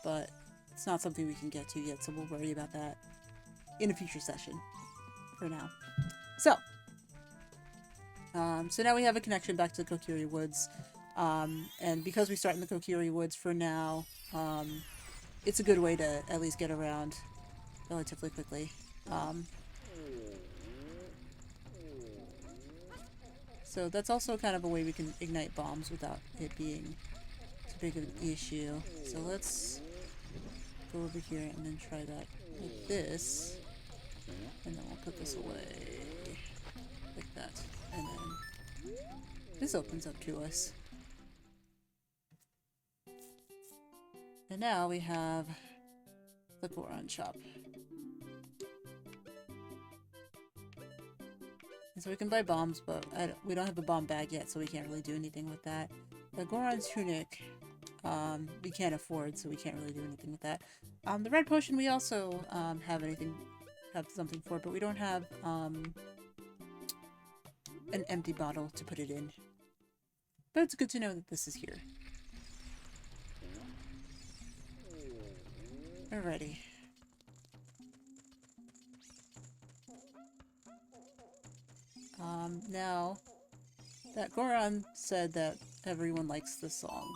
But it's not something we can get to yet, so we'll worry about that in a future session for now. So, so now we have a connection back to the Kokiri Woods. And because we start in the Kokiri Woods for now, it's a good way to at least get around relatively quickly. So that's also kind of a way we can ignite bombs without it being too big of an issue. So let's go over here and then try that with this. And then we'll put this away like that. And then this opens up to us. And now we have the Goron shop. And so we can buy bombs, but we don't have a bomb bag yet, so we can't really do anything with that. The Goron tunic, we can't afford, so we can't really do anything with that. The red potion we also have something for, but we don't have an empty bottle to put it in. But it's good to know that this is here. Alrighty. Now, that Goron said that everyone likes this song.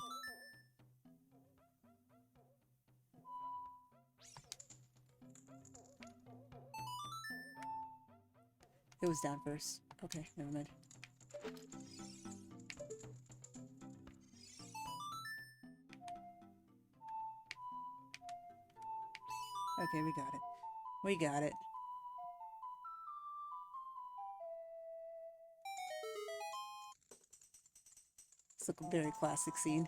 It was down first. Okay, never mind. Okay, we got it. We got it. It's like a very classic scene.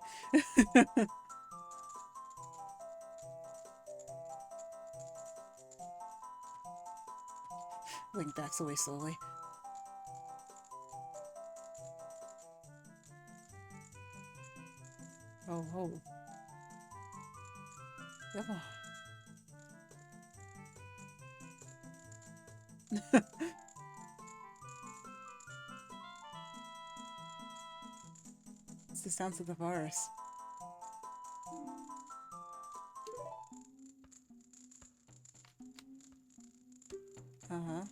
Link backs away slowly. Oh, oh. Oh. It's the sounds of the forest. Uh-huh.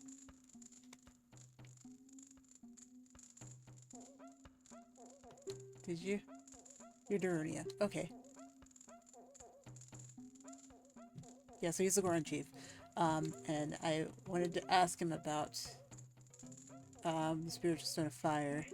Did you? You're Darunia. Okay. Yeah, so he's the Goron chief. And I wanted to ask him about the spiritual stone of fire.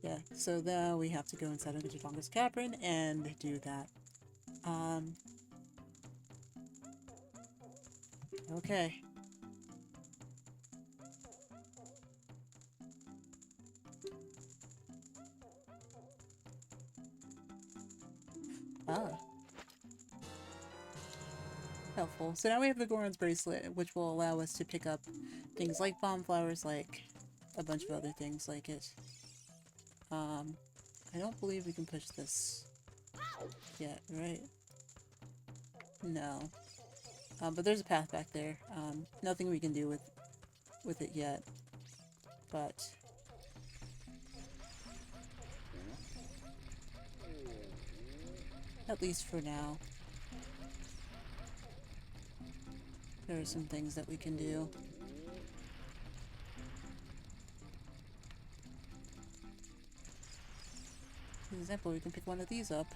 Yeah, so now we have to go inside of the Tatonga's Cavern and do that. Okay. Ah. Helpful. So now we have the Goron's bracelet, which will allow us to pick up things like bomb flowers, like a bunch of other things like it. I don't believe we can push this yet, right? No. But there's a path back there. Nothing we can do with it yet. But at least for now, there are some things that we can do. For example, we can pick one of these up.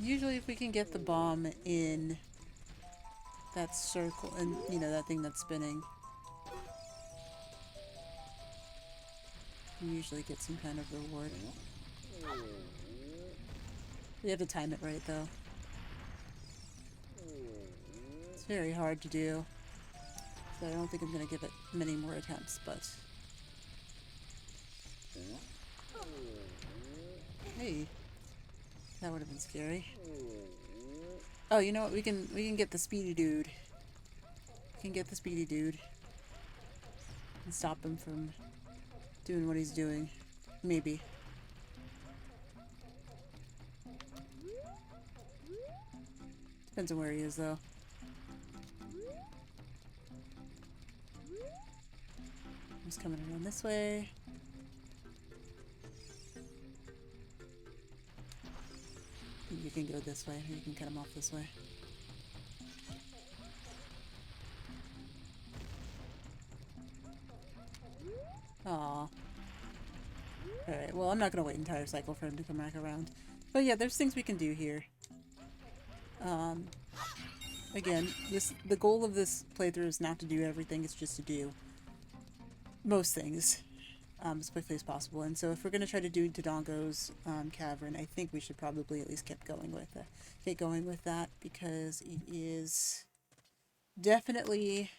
Usually if we can get the bomb in that circle, and you know, that thing that's spinning, we usually get some kind of reward. We have to time it right, though. It's very hard to do, so I don't think I'm going to give it many more attempts, but... Hey. That would have been scary. Oh, you know what? We can get the speedy dude. We can get the speedy dude. And stop him from doing what he's doing. Maybe. Depends on where he is, though. He's coming around this way. You can go this way, or you can cut him off this way. Aww. Alright, well, I'm not going to wait an entire cycle for him to come back around. But yeah, there's things we can do here. Again, the goal of this playthrough is not to do everything, it's just to do most things as quickly as possible. And so if we're going to try to do Dodongo's cavern, I think we should probably at least get going with that, because it is definitely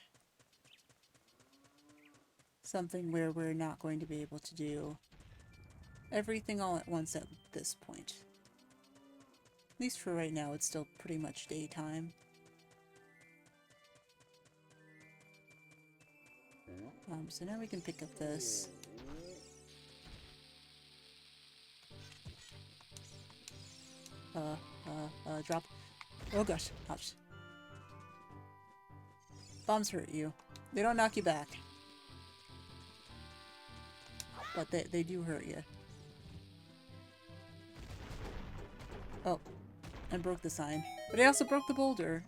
something where we're not going to be able to do everything all at once at this point. At least for right now, it's still pretty much daytime. So now we can pick up this. Drop. Oh gosh, ouch. Bombs hurt you. They don't knock you back. But they do hurt you. Oh, I broke the sign. But I also broke the boulder.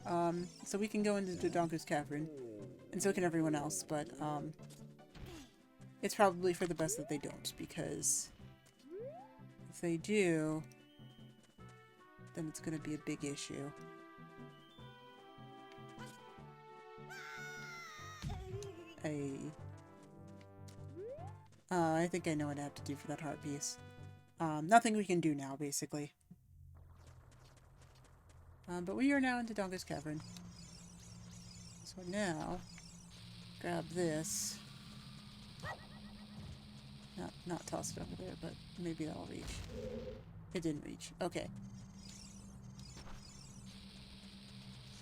So we can go into Dodongo's cavern. And so can everyone else, but it's probably for the best that they don't, because if they do, then it's going to be a big issue. I think I know what I have to do for that heart piece. Nothing we can do now, basically. But we are now into Dodongo's cavern. So now, grab this. Not toss it over there, but maybe that'll reach. It didn't reach. Okay.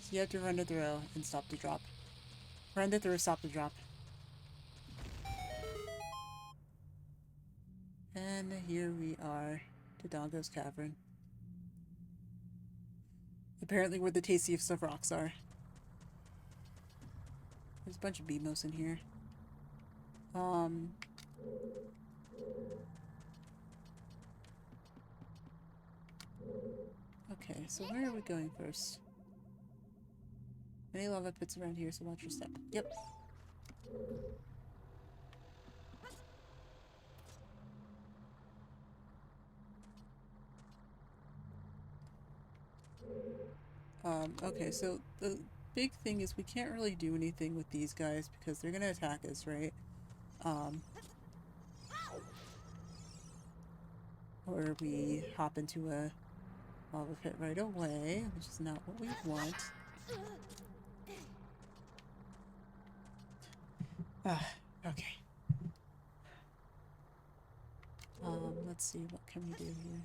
So you have to run to throw and stop to drop. Run to throw, stop to drop. And here we are, Dodongo's cavern. Apparently where the tastiest of rocks are. There's a bunch of BMOs in here. Okay, so where are we going first? Any lava pits around here, so watch your step. Yep. Okay, so the big thing is we can't really do anything with these guys because they're gonna attack us, right? Or we hop into a lava pit right away, which is not what we want. Okay. Let's see, what can we do here?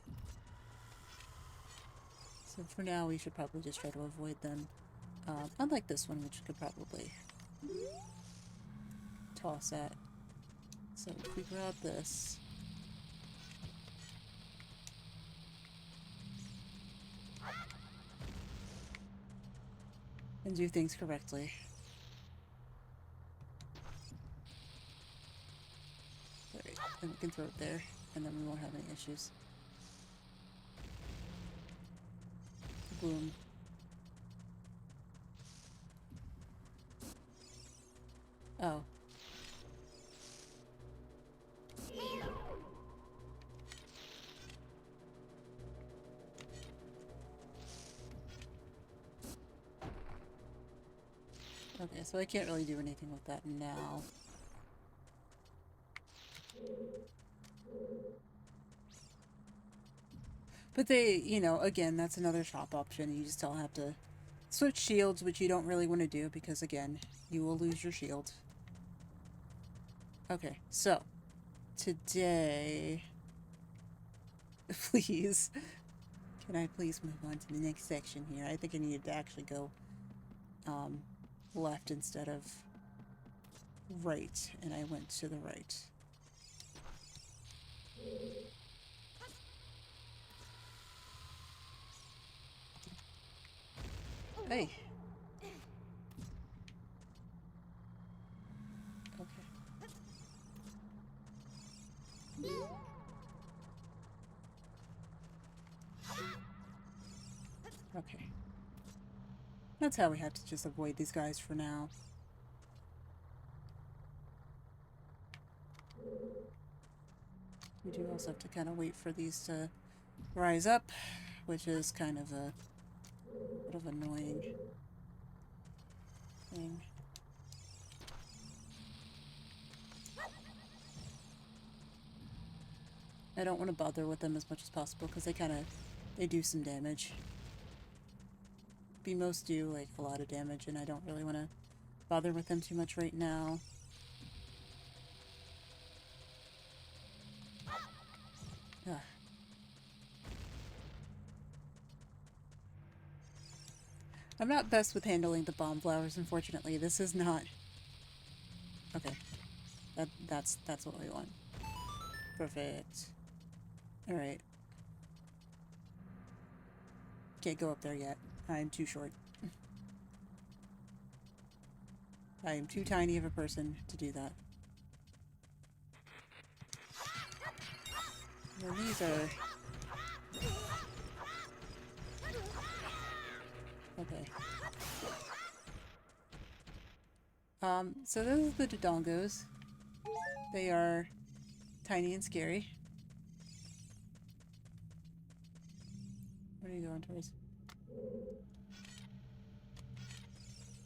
So for now, we should probably just try to avoid them. Unlike this one, which could probably toss at. So if we grab this... and do things correctly. Alright, then we can throw it there, and then we won't have any issues. Boom. Oh. Okay, so I can't really do anything with that now. But they, you know, again, that's another shop option. You just still have to switch shields, which you don't really want to do because, again, you will lose your shield. Okay, so today, please, can I please move on to the next section here? I think I needed to actually go left instead of right, and I went to the right. Hey. Okay. Okay. That's how we have to just avoid these guys for now. We do also have to kind of wait for these to rise up, which is kind of a bit of annoying thing. I don't want to bother with them as much as possible because they do some damage. Most do like a lot of damage, and I don't really want to bother with them too much right now. Ugh. I'm not best with handling the bomb flowers, unfortunately. This is not... Okay. That's what we want. Perfect. Alright. Can't go up there yet. I'm too short. I am too tiny of a person to do that. Well, these are... Okay. So those are the Dodongos. They are tiny and scary. What are you going towards?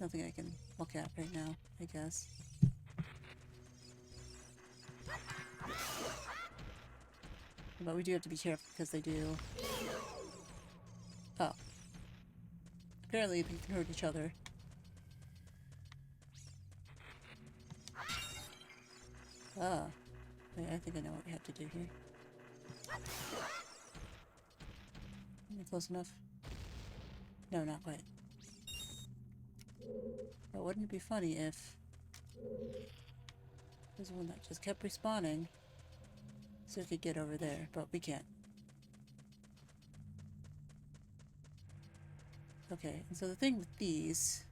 Nothing I can look at right now, I guess. But we do have to be careful because they do... Oh. Apparently they can hurt each other. Ah. Wait, I think I know what we have to do here. Am I close enough? No, not quite. But wouldn't it be funny if there's one that just kept respawning so we could get over there, but we can't. Okay, and so the thing with these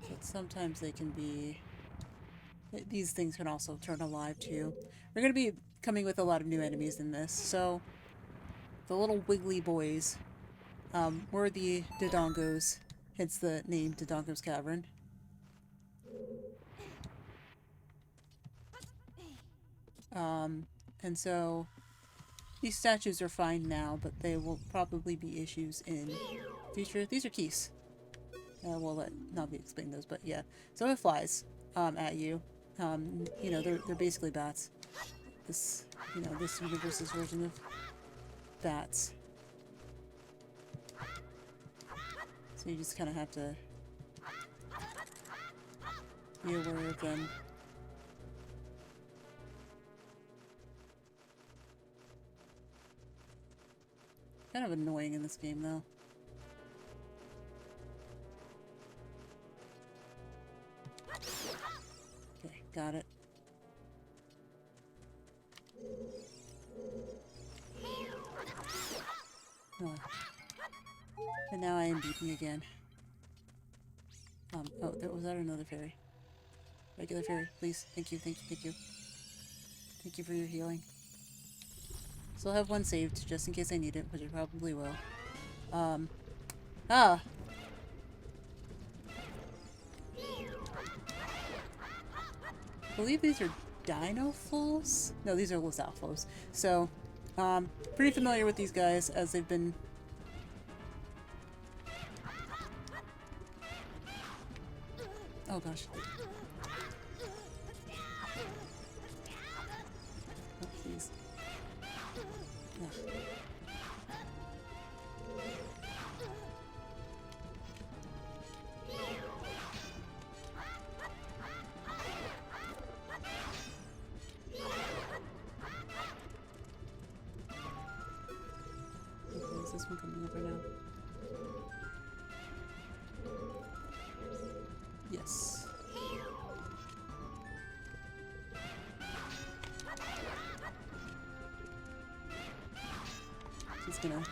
is that sometimes they can be... These things can also turn alive too. We're going to be coming with a lot of new enemies in this, so the little wiggly boys were the Dodongos, hence the name Dodongo's Cavern. And so these statues are fine now, but they will probably be issues in future. These are keys. We'll let Navi explain those, but yeah. So it flies at you. You know, they're basically bats. This, you know, this universe's version of bats. So you just kind of have to be aware of them. Kind of annoying in this game, though. Okay, got it. Oh. And now I am beaten again. Oh, was that another fairy? Regular fairy, please. Thank you, thank you, thank you. Thank you for your healing. Still have one saved, just in case I need it, which I probably will. I believe these are Dino Flows? No, these are Lizal Flows. So, pretty familiar with these guys as they've been Oh gosh. Oh, please. Ugh. Okay, is this one coming over now? Yes. She's gonna...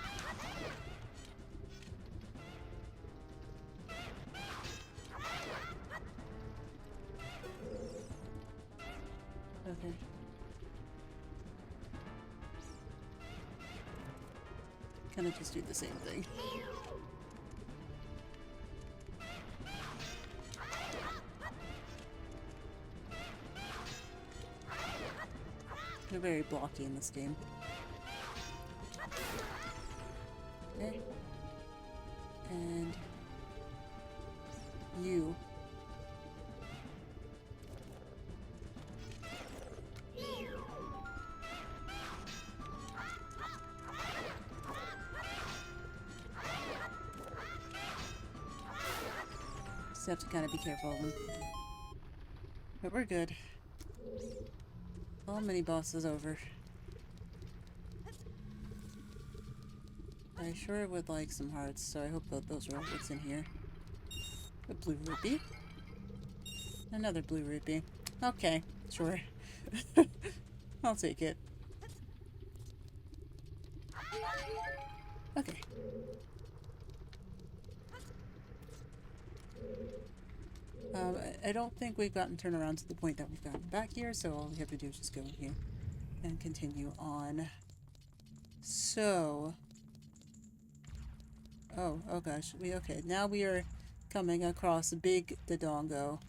Okay. Kind of just do the same thing. They're very blocky in this game. Okay. And you. Just have to kind of be careful of them. But we're good. All mini bosses over. I sure would like some hearts, so I hope that those are what's in here. A blue rupee. Another blue rupee. Okay, sure. I'll take it. Okay. I don't think we've gotten turned around to the point that we've gotten back here, so all we have to do is just go in here and continue on. So... Oh gosh. Okay, now we are coming across Big Dodongo.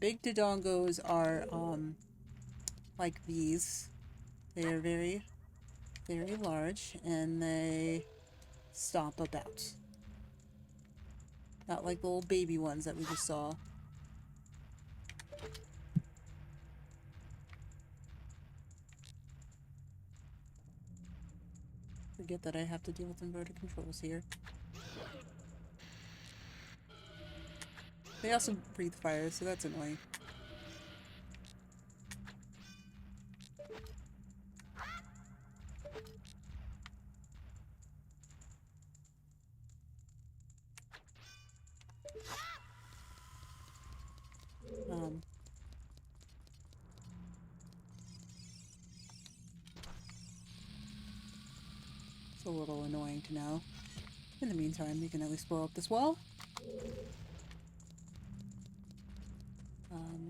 Big Dodongos are, like these. They are very, very large, and they stomp about. Not like the little baby ones that we just saw. Forget that I have to deal with inverted controls here. They also breathe fire, so that's annoying. It's a little annoying to know. In the meantime, we can at least blow up this wall.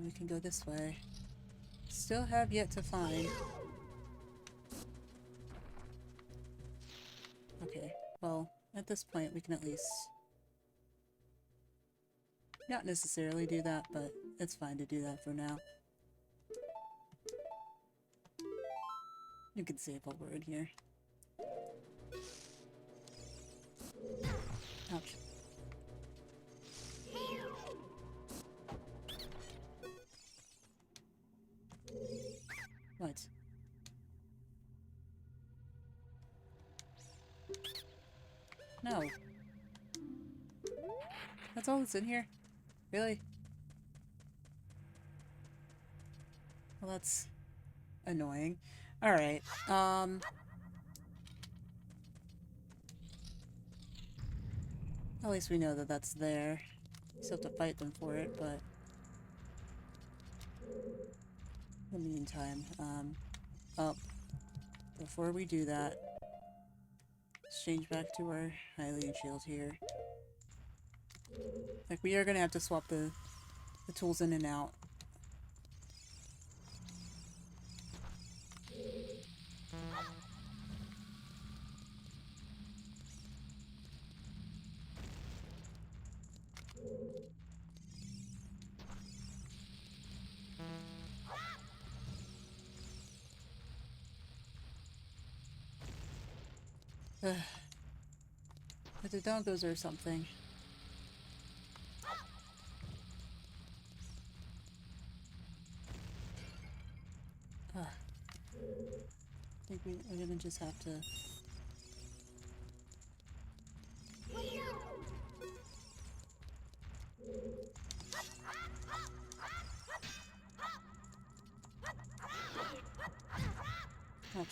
We can go this way. Still have yet to find... Okay, well, at this point we can at least... not necessarily do that, but it's fine to do that for now. You can save while we're in here. Ouch. What? No. That's all that's in here? Really? Well, that's annoying. Alright, at least we know that that's there. Still have to fight them for it, but... in the meantime, before we do that, let's change back to our Hylian shield here. Like, we are gonna have to swap the tools in and out. The Dodongos or something. I think we're gonna just have to... Ouch.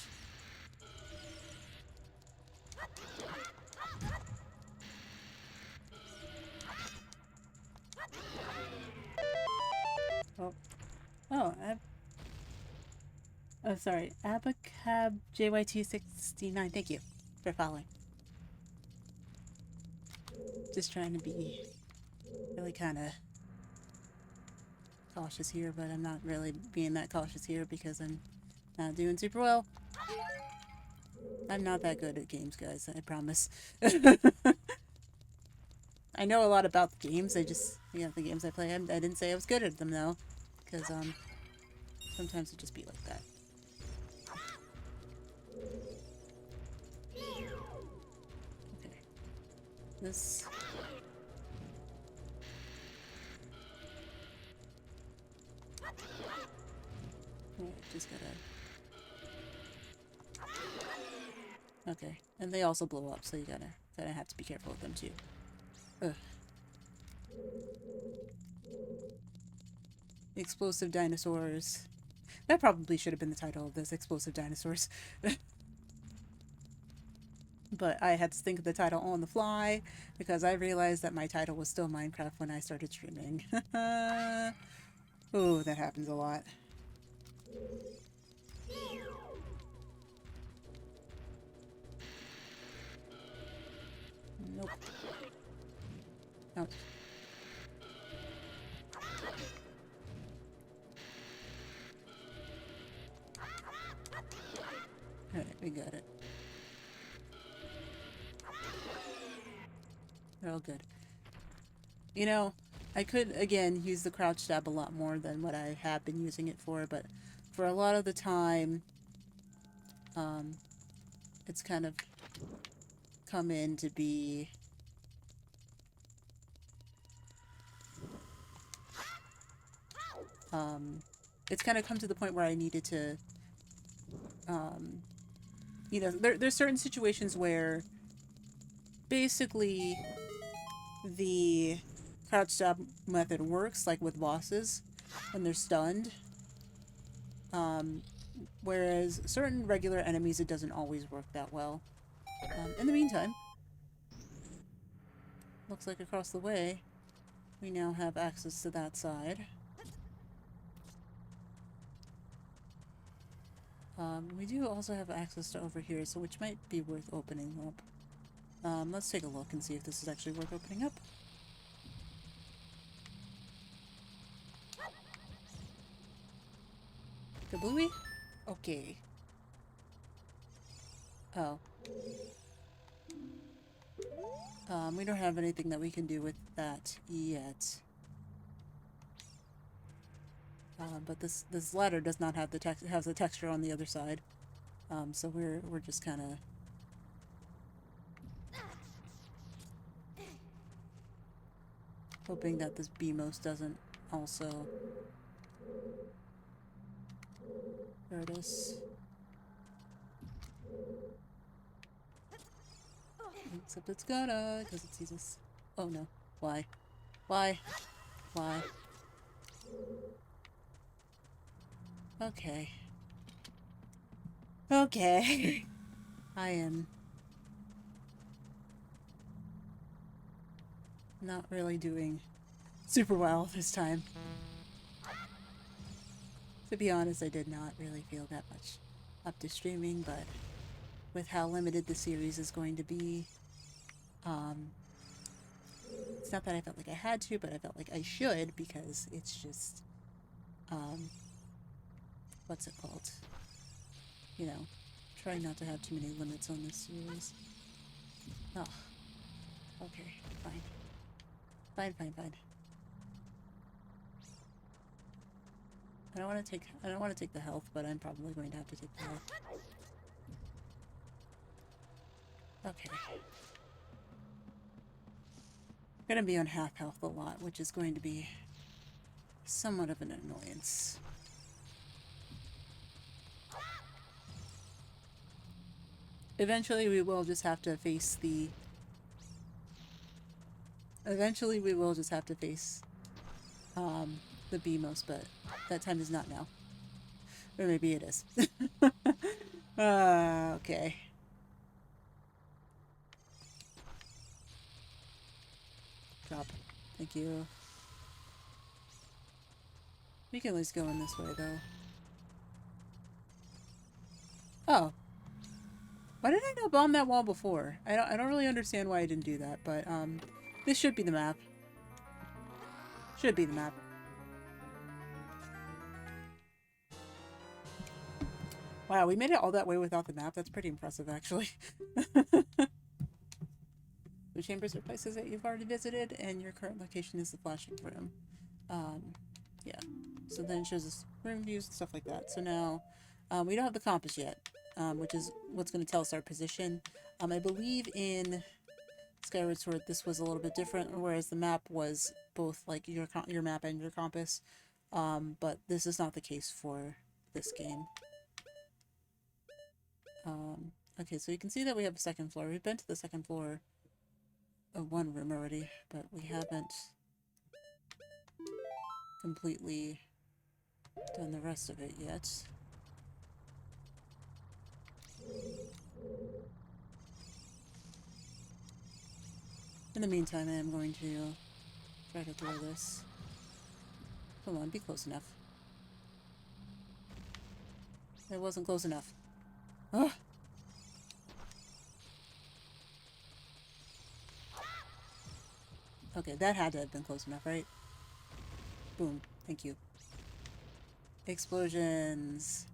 Oh. Oh, oh, sorry. Abacab JYT69. Thank you for following. Just trying to be really kind of cautious here, but I'm not really being that cautious here because I'm not doing super well. I'm not that good at games, guys, I promise. I know a lot about the games, the games I play. I didn't say I was good at them, though, because, sometimes it just be like that. Okay. This... Alright, just gotta... Okay, and they also blow up, so you gotta have to be careful with them, too. Ugh. Explosive dinosaurs. That probably should have been the title of this, Explosive Dinosaurs. But I had to think of the title on the fly, because I realized that my title was still Minecraft when I started streaming. Oh, that happens a lot. Nope. Oh. Alright, we got it. They're all good. You know, I could, again, use the crouch stab a lot more than what I have been using it for, but for a lot of the time, it's kind of come in to be... it's kind of come to the point where I needed to, you know, there's certain situations where basically the crouch stab method works, like with bosses when they're stunned, whereas certain regular enemies it doesn't always work that well. In the meantime, looks like across the way we now have access to that side. We do also have access to over here, so which might be worth opening up. Let's take a look and see if this is actually worth opening up. The bluey? Okay. Oh. We don't have anything that we can do with that yet. But this ladder does not have the has the texture on the other side. So we're just kind of hoping that this BMOS doesn't also hurt us. Except it's gonna, because it sees us. Oh no. Why? Why? Why? Okay. Okay. I am not really doing super well this time. To be honest, I did not really feel that much up to streaming, but with how limited the series is going to be, it's not that I felt like I had to, but I felt like I should, because it's just, what's it called? You know, trying not to have too many limits on this series. Oh, okay, fine. Fine. I don't want to take the health, but I'm probably going to have to take the health. Okay. I'm gonna be on half health a lot, which is going to be somewhat of an annoyance. Eventually we will just have to face the... Eventually we will just have to face the BMOS, but that time is not now. Or maybe it is. Okay. Drop. Thank you. We can at least go in this way, though. Oh. Why did I not bomb that wall before? I don't really understand why I didn't do that, but, this should be the map. Should be the map. Wow, we made it all that way without the map. That's pretty impressive, actually. The chambers are places that you've already visited, and your current location is the flashing room. Yeah. So then it shows us room views and stuff like that. So now, we don't have the compass yet, which is what's going to tell us our position. I believe in Skyward Sword this was a little bit different, whereas the map was both like your map and your compass. But this is not the case for this game. Okay, so you can see that we have a second floor. We've been to the second floor of one room already, but we haven't completely done the rest of it yet. In the meantime, I am going to try to throw this. Come on, be close enough. It wasn't close enough. Ugh! Okay, that had to have been close enough, right? Boom. Thank you. Explosions.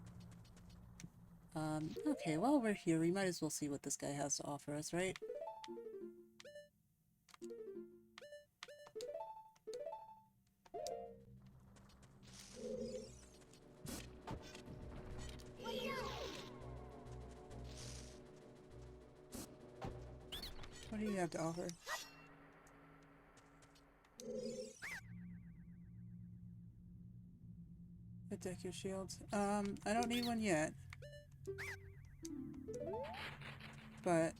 Okay, while we're here, we might as well see what this guy has to offer us, right? What do you have to offer? Deck your shields. I don't need one yet. But,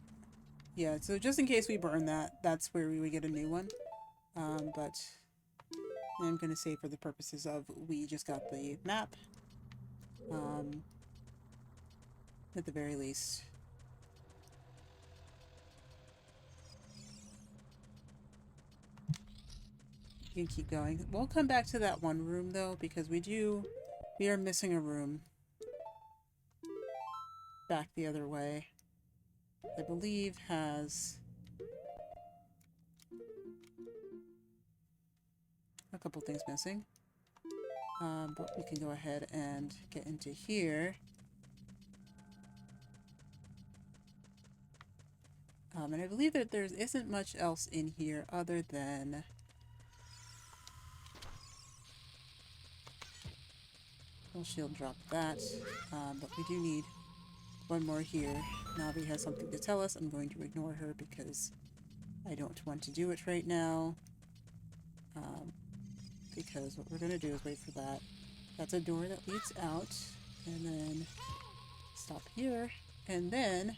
yeah, so just in case we burn that, that's where we would get a new one. But I'm gonna say for the purposes of we just got the map. At the very least. You can keep going. We'll come back to that one room though, because we are missing a room back the other way. I believe has a couple things missing. But we can go ahead and get into here. And I believe that there isn't much else in here other than we'll shield drop that. But we do need one more here. Navi has something to tell us. I'm going to ignore her because I don't want to do it right now. Because what we're going to do is wait for that. That's a door that leads out. And then stop here. And then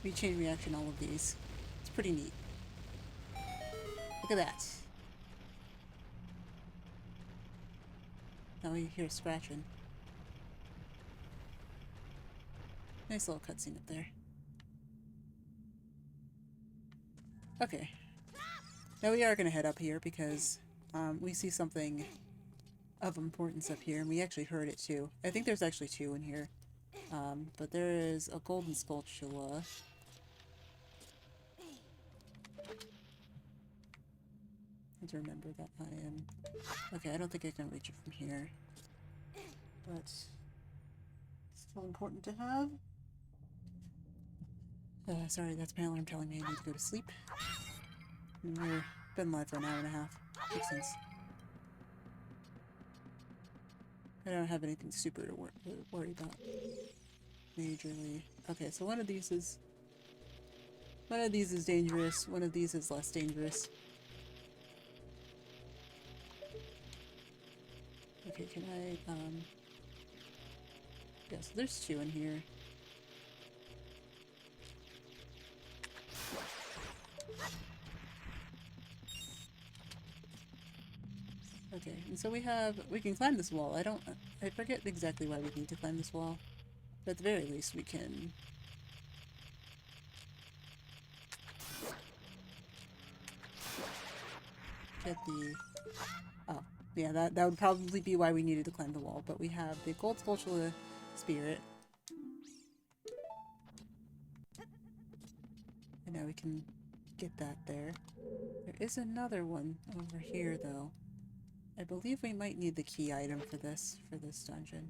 we chain reaction all of these. It's pretty neat. Look at that. Now we hear scratching. Nice little cutscene up there. Okay. Now we are going to head up here because we see something of importance up here, and we actually heard it too. I think there's actually two in here. But there is a golden spatula. I have to remember that I am... Okay, I don't think I can reach it from here. But... still important to have. Sorry, that's my alarm telling me I need to go to sleep. We've been live for an hour and a half. Makes sense. I don't have anything super to worry about. Majorly. Okay, so one of these is dangerous, one of these is less dangerous. Okay, can I, yeah, so there's two in here. so we can climb this wall. I forget exactly why we need to climb this wall. But at the very least we can... get the... Oh, yeah, that would probably be why we needed to climb the wall. But we have the Gold Spatula Spirit. And now we can get that there. There is another one over here, though. I believe we might need the key item for this dungeon.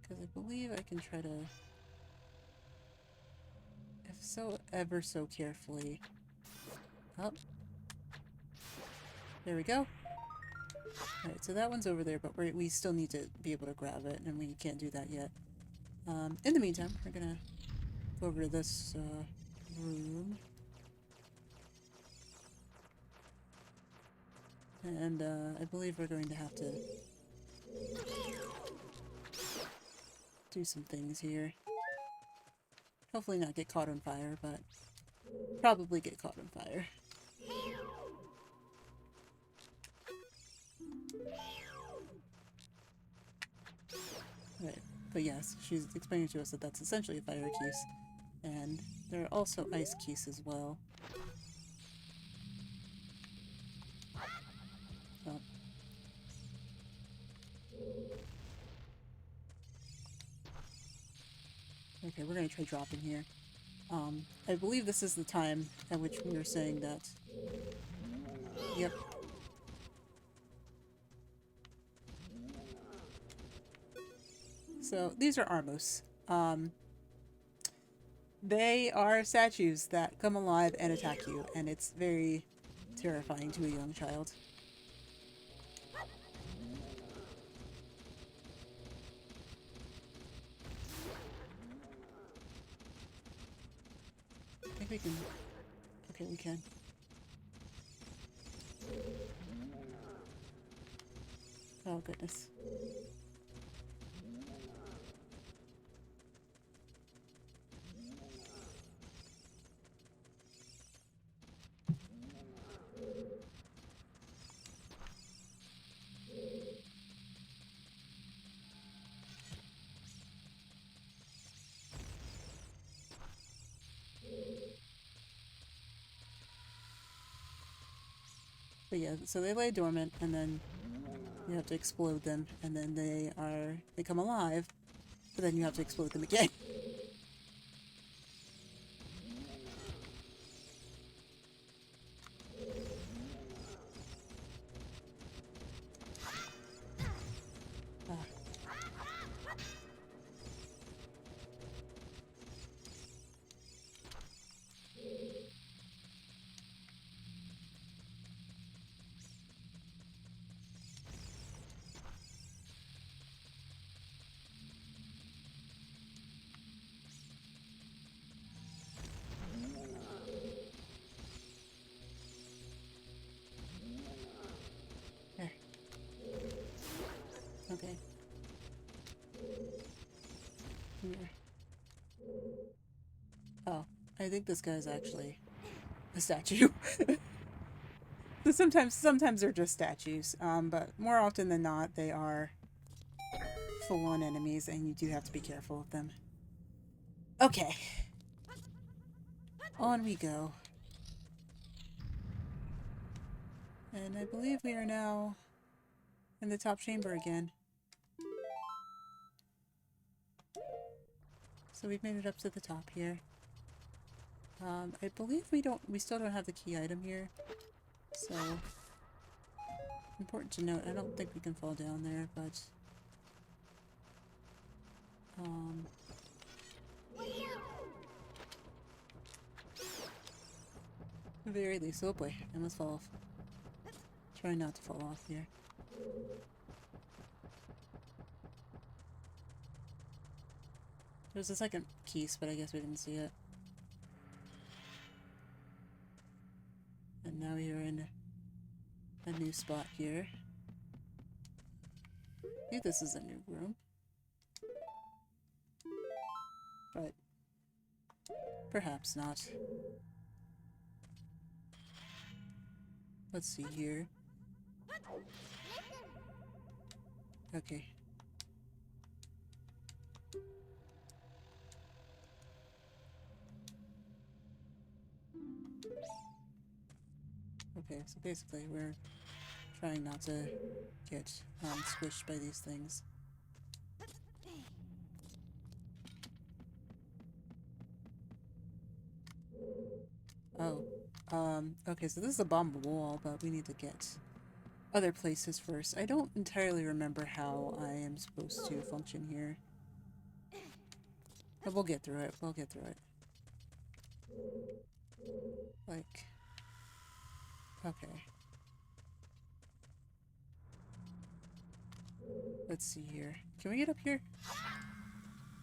Because I believe I can try to... if so, ever so carefully... Oh. There we go. Alright, so that one's over there, but we still need to be able to grab it, and we can't do that yet. In the meantime, we're gonna go over to this room. And I believe we're going to have to do some things here. Hopefully not get caught on fire, but probably get caught on fire. Right, but yes, she's explaining to us that that's essentially a fire keys. And there are also ice keys as well. Oh. Okay, we're gonna try dropping here. I believe this is the time at which we were saying that... Yep. So, these are Armos. They are statues that come alive and attack you, and it's very terrifying to a young child. I think we can... Okay, we can. Oh, goodness. But yeah, so they lay dormant, and then you have to explode them, and then they come alive, but then you have to explode them again. There. Okay. Here. Oh, I think this guy's actually a statue. So sometimes they're just statues, but more often than not, they are full-on enemies, and you do have to be careful of them. Okay. On we go. And I believe we are now in the top chamber again. So we've made it up to the top here. I believe we still don't have the key item here. So, important to note, I don't think we can fall down there, but... at the very least, oh boy, I must fall off. Try not to fall off here. There's a second piece, but I guess we didn't see it. And now we are in a new spot here. I think this is a new room. But perhaps not. Let's see here. Okay. Okay, so basically we're trying not to get squished by these things. Oh. Okay, so this is a bombable wall, but we need to get other places first. I don't entirely remember how I am supposed to function here. But we'll get through it. We'll get through it. Like... Okay. Let's see here. Can we get up here?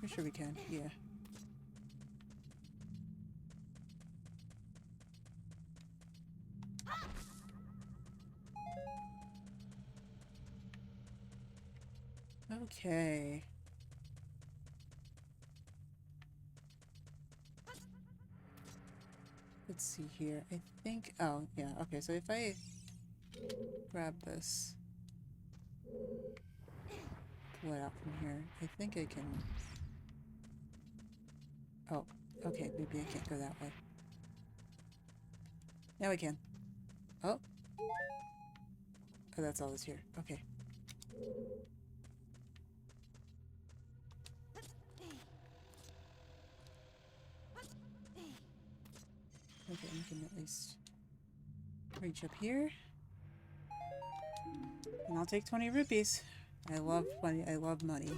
I'm sure we can. Yeah. Okay. Let's see here. I think... Oh, yeah. Okay, so if I grab this, pull it out from here, I think I can... Oh, okay. Maybe I can't go that way. Now I can. Oh. Oh, that's all that's here. Okay. Okay, we can at least reach up here. And I'll take 20 rupees. I love money. I love money.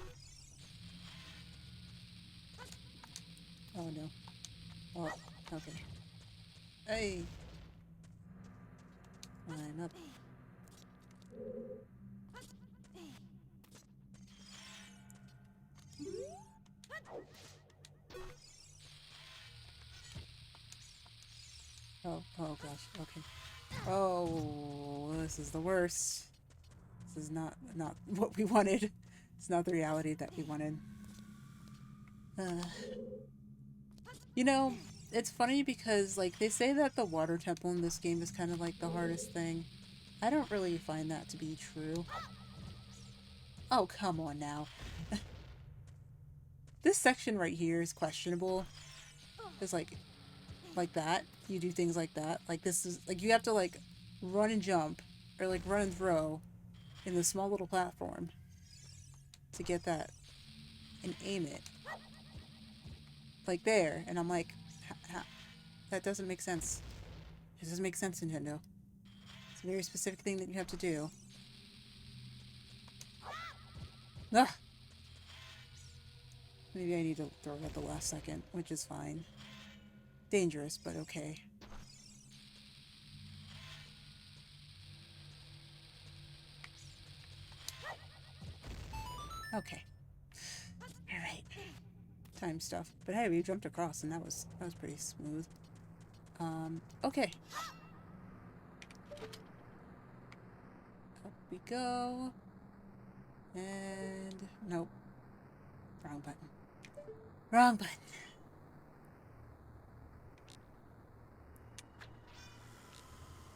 Oh no. Oh, okay. Hey! I'm up. Oh gosh, okay. Oh, this is the worst. This is not what we wanted. It's not the reality that we wanted. You know, it's funny because, like, they say that the water temple in this game is kind of like the hardest thing. I don't really find that to be true. Oh, come on now. This section right here is questionable. It's like that. You do things like that. Like, this is, like, you have to, like, run and jump, or, like, run and throw in this small little platform to get that and aim it. Like, there. And I'm like, that doesn't make sense. It doesn't make sense, Nintendo. It's a very specific thing that you have to do. Ah! Maybe I need to throw it at the last second, which is fine. Dangerous, but okay. Okay. Alright. Time stuff. But hey, we jumped across and that was pretty smooth. Okay. Up we go. And nope. Wrong button. Wrong button.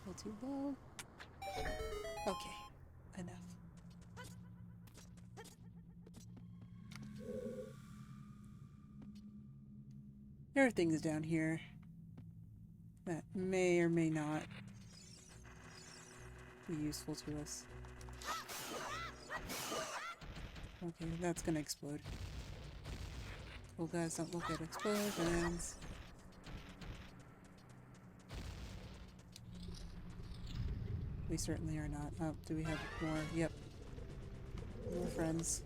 A little too low. Okay. Enough. There are things down here that may or may not be useful to us. Okay, that's gonna explode. Well, guys, don't look at explosions. We certainly are not. Oh, do we have more? Yep. More friends.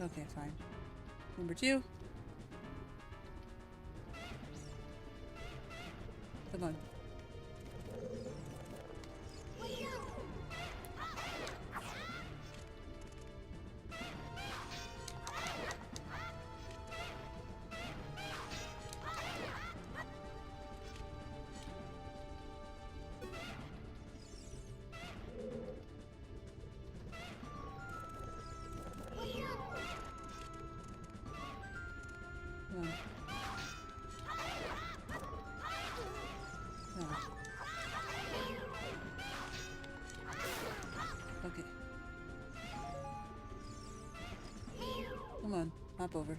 Okay, fine. Number 2. Come on. Come on. Oh. Okay. Come on, hop over.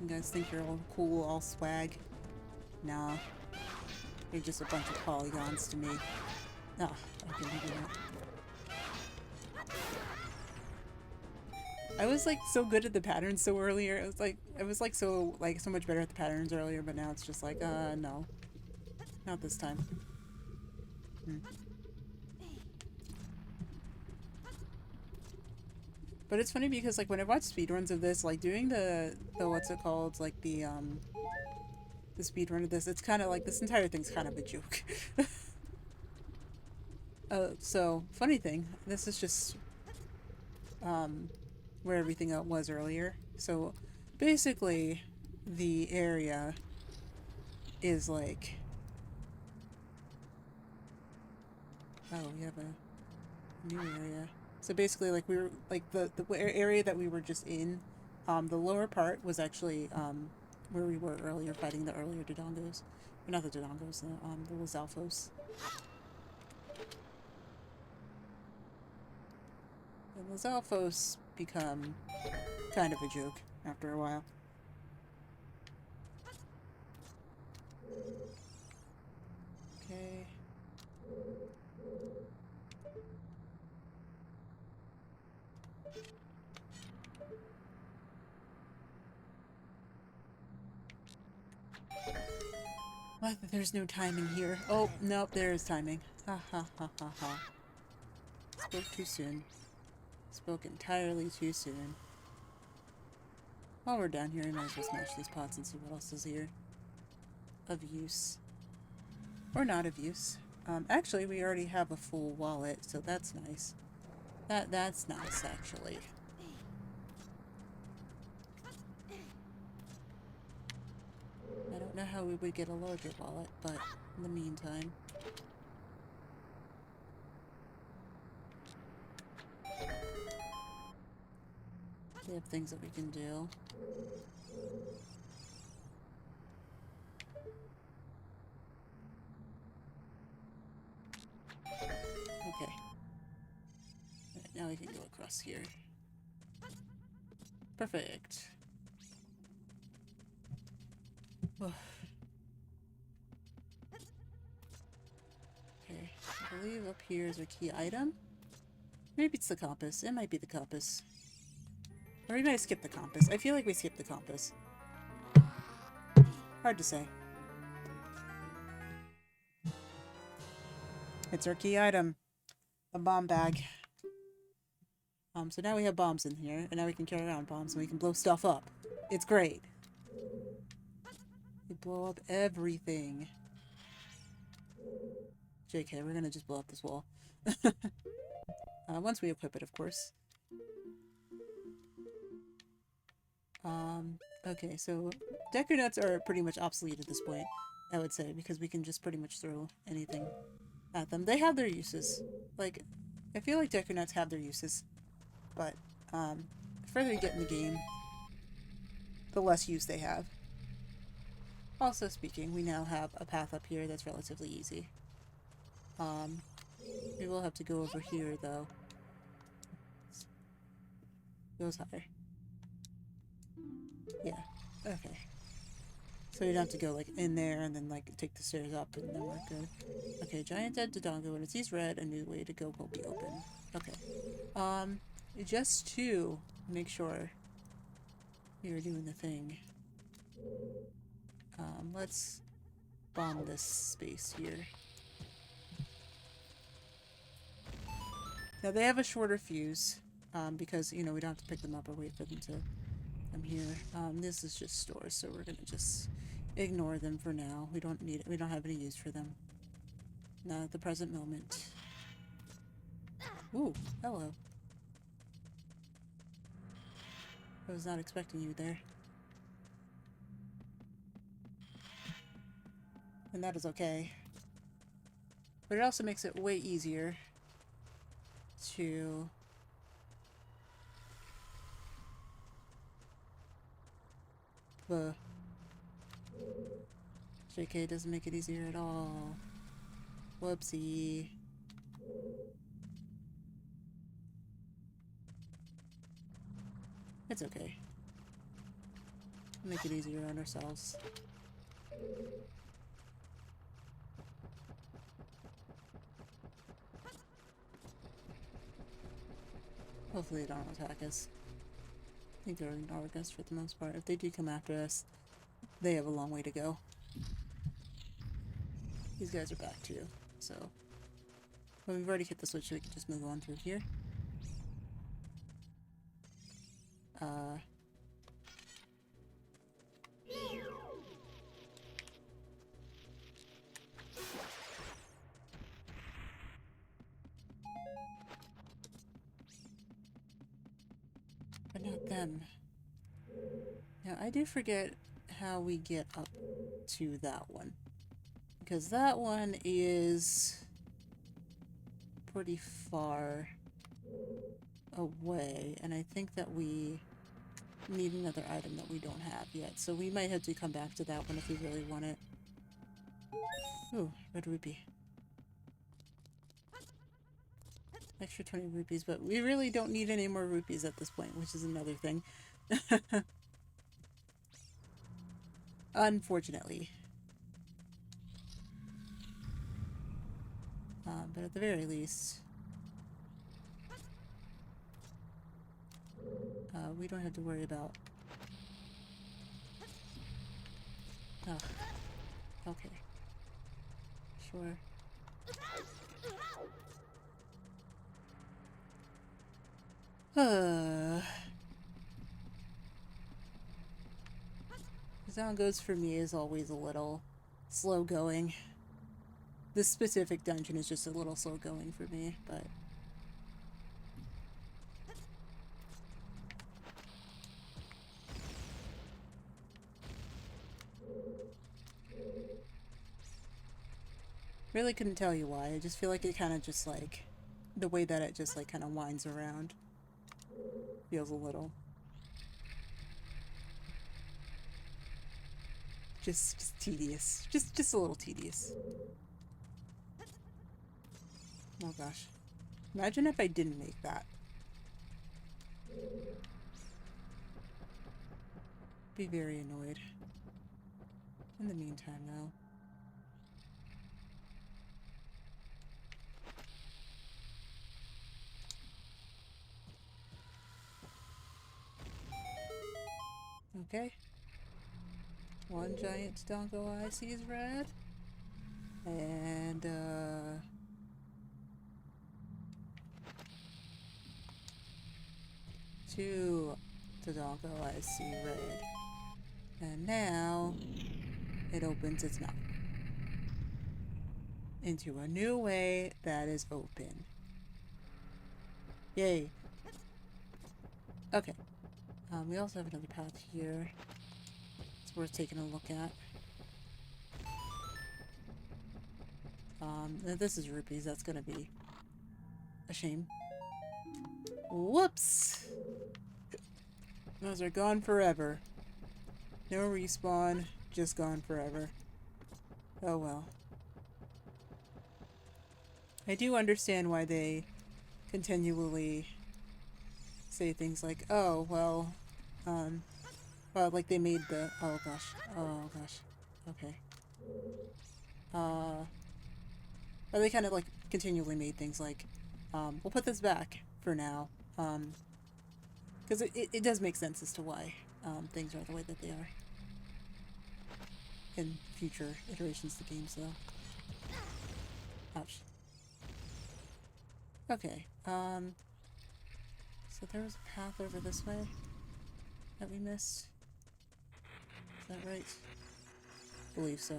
You guys think you're all cool, all swag? Nah. You're just a bunch of polygons to me. Ah, I can do that. I was like so good at the patterns so earlier. I was like so much better at the patterns earlier, but now it's just like, no. Not this time. But it's funny because like when I watch speedruns of this, like doing the what's it called? Like the speedrun of this, it's kinda like this entire thing's kind of a joke. So funny thing, this is just where everything else was earlier. So basically the area is like, oh, we have a new area. So basically like we were like the area that we were just in, the lower part was actually where we were earlier fighting the earlier Dodongos. Or not the Dodongos, the Lizalfos. The Lizalfos become kind of a joke after a while. Okay. What? There's no timing here. Oh, nope, there is timing. Ha ha ha ha ha. Spoke too soon. Spoke entirely too soon. While we're down here, I might as well smash these pots and see what else is here. Of use. Or not of use. Actually, we already have a full wallet, so that's nice. That's nice, actually. I don't know how we would get a larger wallet, but in the meantime... they have things that we can do. Okay. Right, now we can go across here. Perfect. Okay, I believe up here is our key item. Maybe it's the compass. It might be the compass. Or we might have skipped the compass. I feel like we skipped the compass. Hard to say. It's our key item. A bomb bag. So now we have bombs in here, and now we can carry around bombs and we can blow stuff up. It's great. We blow up everything. JK, we're gonna just blow up this wall. Once we equip it, of course. Okay, so Deku Nuts are pretty much obsolete at this point, I would say, because we can just pretty much throw anything at them. They have their uses. Like, I feel like Deku Nuts have their uses, but, the further you get in the game, the less use they have. Also speaking, we now have a path up here that's relatively easy. We will have to go over here, though. Goes higher. Yeah, okay. So you don't have to go, like, in there and then, like, take the stairs up and then we're good. Okay, Giant Dead Dodongo, when it sees red, a new way to go will be open. Okay. Just to make sure you're doing the thing. Let's bomb this space here. Now, they have a shorter fuse, because, you know, we don't have to pick them up or wait for them to come here. This is just stores, so we're gonna just ignore them for now. We don't need it. We don't have any use for them. Not at the present moment. Ooh, hello. I was not expecting you there. And that is okay. But it also makes it way easier to Uh, JK doesn't make it easier at all. Whoopsie. It's okay. Make it easier on ourselves. Hopefully they don't attack us. I think they'll ignore us for the most part. If they do come after us, they have a long way to go. These guys are back too, so... Well, we've already hit the switch, so we can just move on through here. But not them. Now, I do forget how we get up to that one. Because that one is pretty far away, and I think that we need another item that we don't have yet. So we might have to come back to that one if we really want it. Ooh, red rupee. Extra 20 rupees, but we really don't need any more rupees at this point, which is another thing. Unfortunately. But at the very least, we don't have to worry about... Oh, okay. Sure. How it goes for me is always a little slow going. This specific dungeon is just a little slow going for me, but... Really couldn't tell you why. I just feel like it kind of just like... The way that it just like kind of winds around feels a little... Just tedious. Just a little tedious. Oh gosh. Imagine if I didn't make that. Be very annoyed. In the meantime, though. Okay. One giant Dongo Eye sees red. And, two Dongo Eyes see red. And now, it opens its mouth. Into a new way that is open. Yay. Okay. We also have another path here. It's worth taking a look at. This is rupees. That's gonna be a shame. Whoops! Those are gone forever. No respawn, just gone forever. Oh well. I do understand why they continually say things like, oh, well, like they made the, oh gosh, okay. Or they kind of like continually made things like, we'll put this back for now, because it does make sense as to why, things are the way that they are in future iterations of the game, so. Ouch. Okay, so there was a path over this way that we missed. Is that right? I believe so.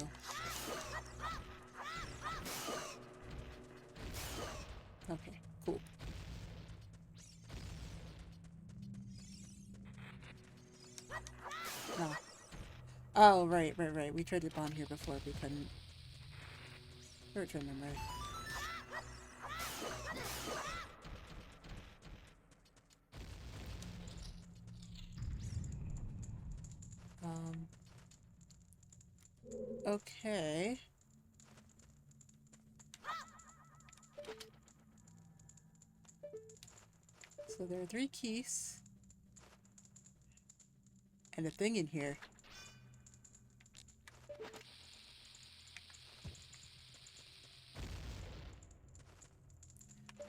Okay, cool. Oh. Oh, right. We tried to bomb here before, we couldn't. Or to remember. Okay. So there are 3 keys. And a thing in here.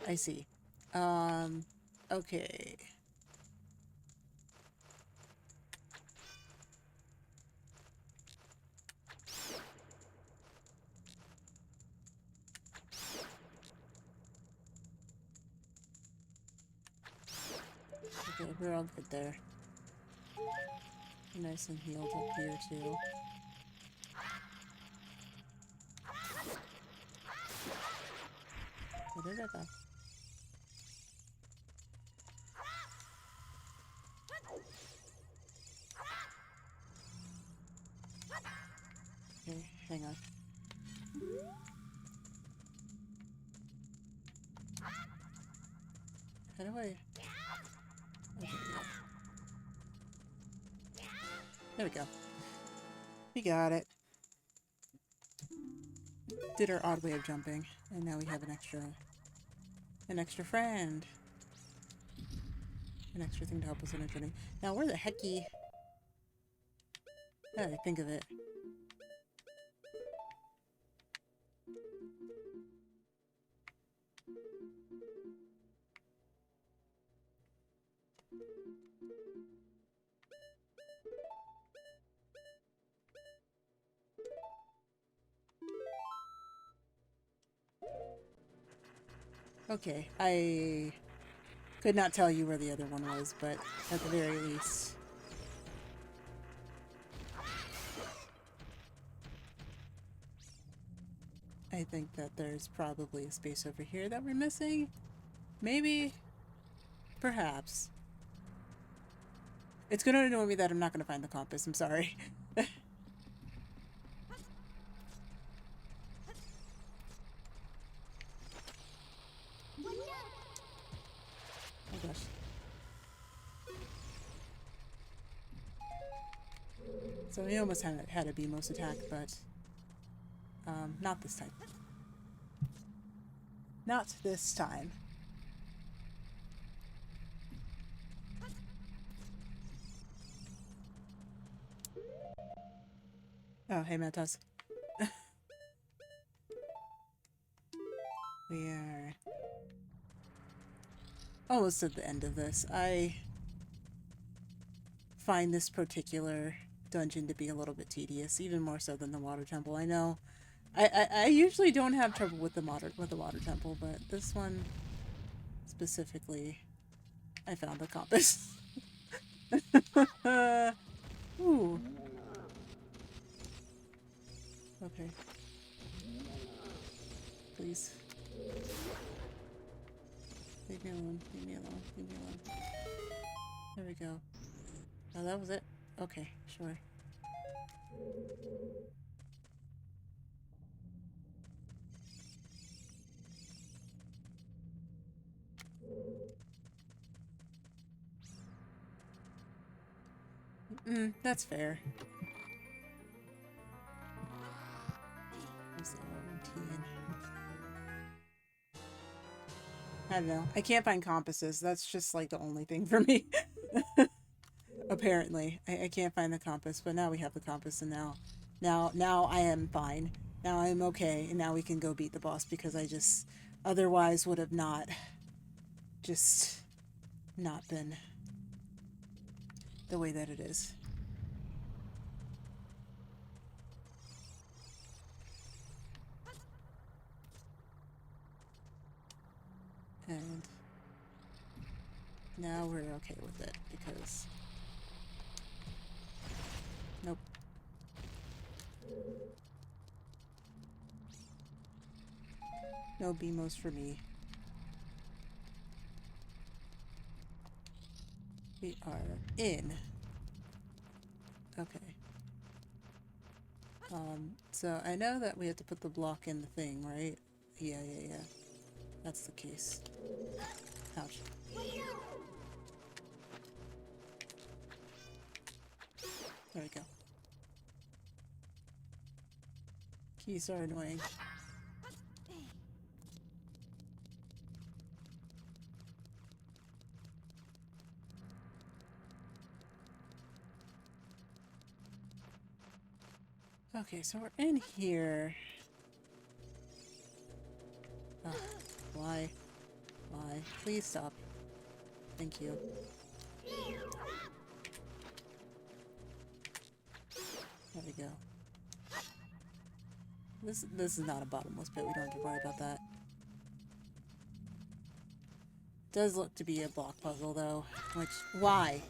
I see. Okay. Okay, we're all good there. Nice and healed up here, too. Da-da-da-da. Okay, hang on. How do I... Okay, yeah. There we go. We got it. Did our odd way of jumping, and now we have an extra friend. An extra thing to help us in our journey. Now, where the hecky... How did I think of it? Okay, I could not tell you where the other one was, but at the very least... I think that there's probably a space over here that we're missing. Maybe. Perhaps. It's gonna annoy me that I'm not gonna find the compass, I'm sorry. Oh gosh. So we almost had a Beamos attack, but not this time. Not this time. Oh, hey, Matas. We are almost at the end of this. I find this particular dungeon to be a little bit tedious, even more so than the water temple. I know I usually don't have trouble with the water temple, but this one specifically, I found the compass. Ooh. Okay. Please. Leave me alone. Leave me alone. Leave me alone. There we go. Oh, that was it? Okay, sure. That's fair. Where's the routine? I don't know. I can't find compasses. That's just like the only thing for me. Apparently. I can't find the compass, but now we have the compass, and now I am fine. Now I'm okay, and now we can go beat the boss, because I just otherwise would have not been the way that it is. And now we're okay with it, because nope. No Beamos for me. We are in. Okay. So I know that we have to put the block in the thing, right? Yeah. That's the case. Ouch. There we go. Keys are annoying. Okay, so we're in here. Ugh, why? Why? Please stop. Thank you. There we go. This is not a bottomless pit. We don't have to worry about that. Does look to be a block puzzle though. Which why?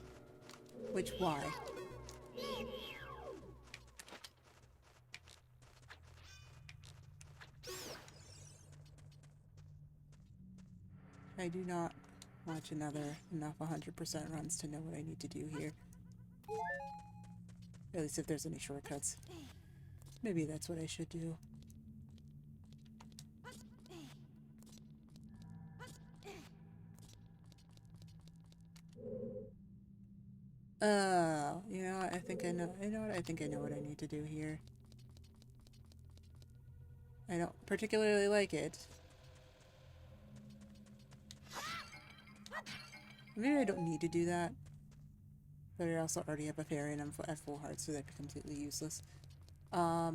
Which why? I do not watch enough 100% runs to know what I need to do here. At least if there's any shortcuts. Maybe that's what I should do. You know what? I think I know. You know what? I think I know what I need to do here. I don't particularly like it. Maybe I don't need to do that. But I also already have a fairy and I'm at full heart, so that'd be completely useless. Oh.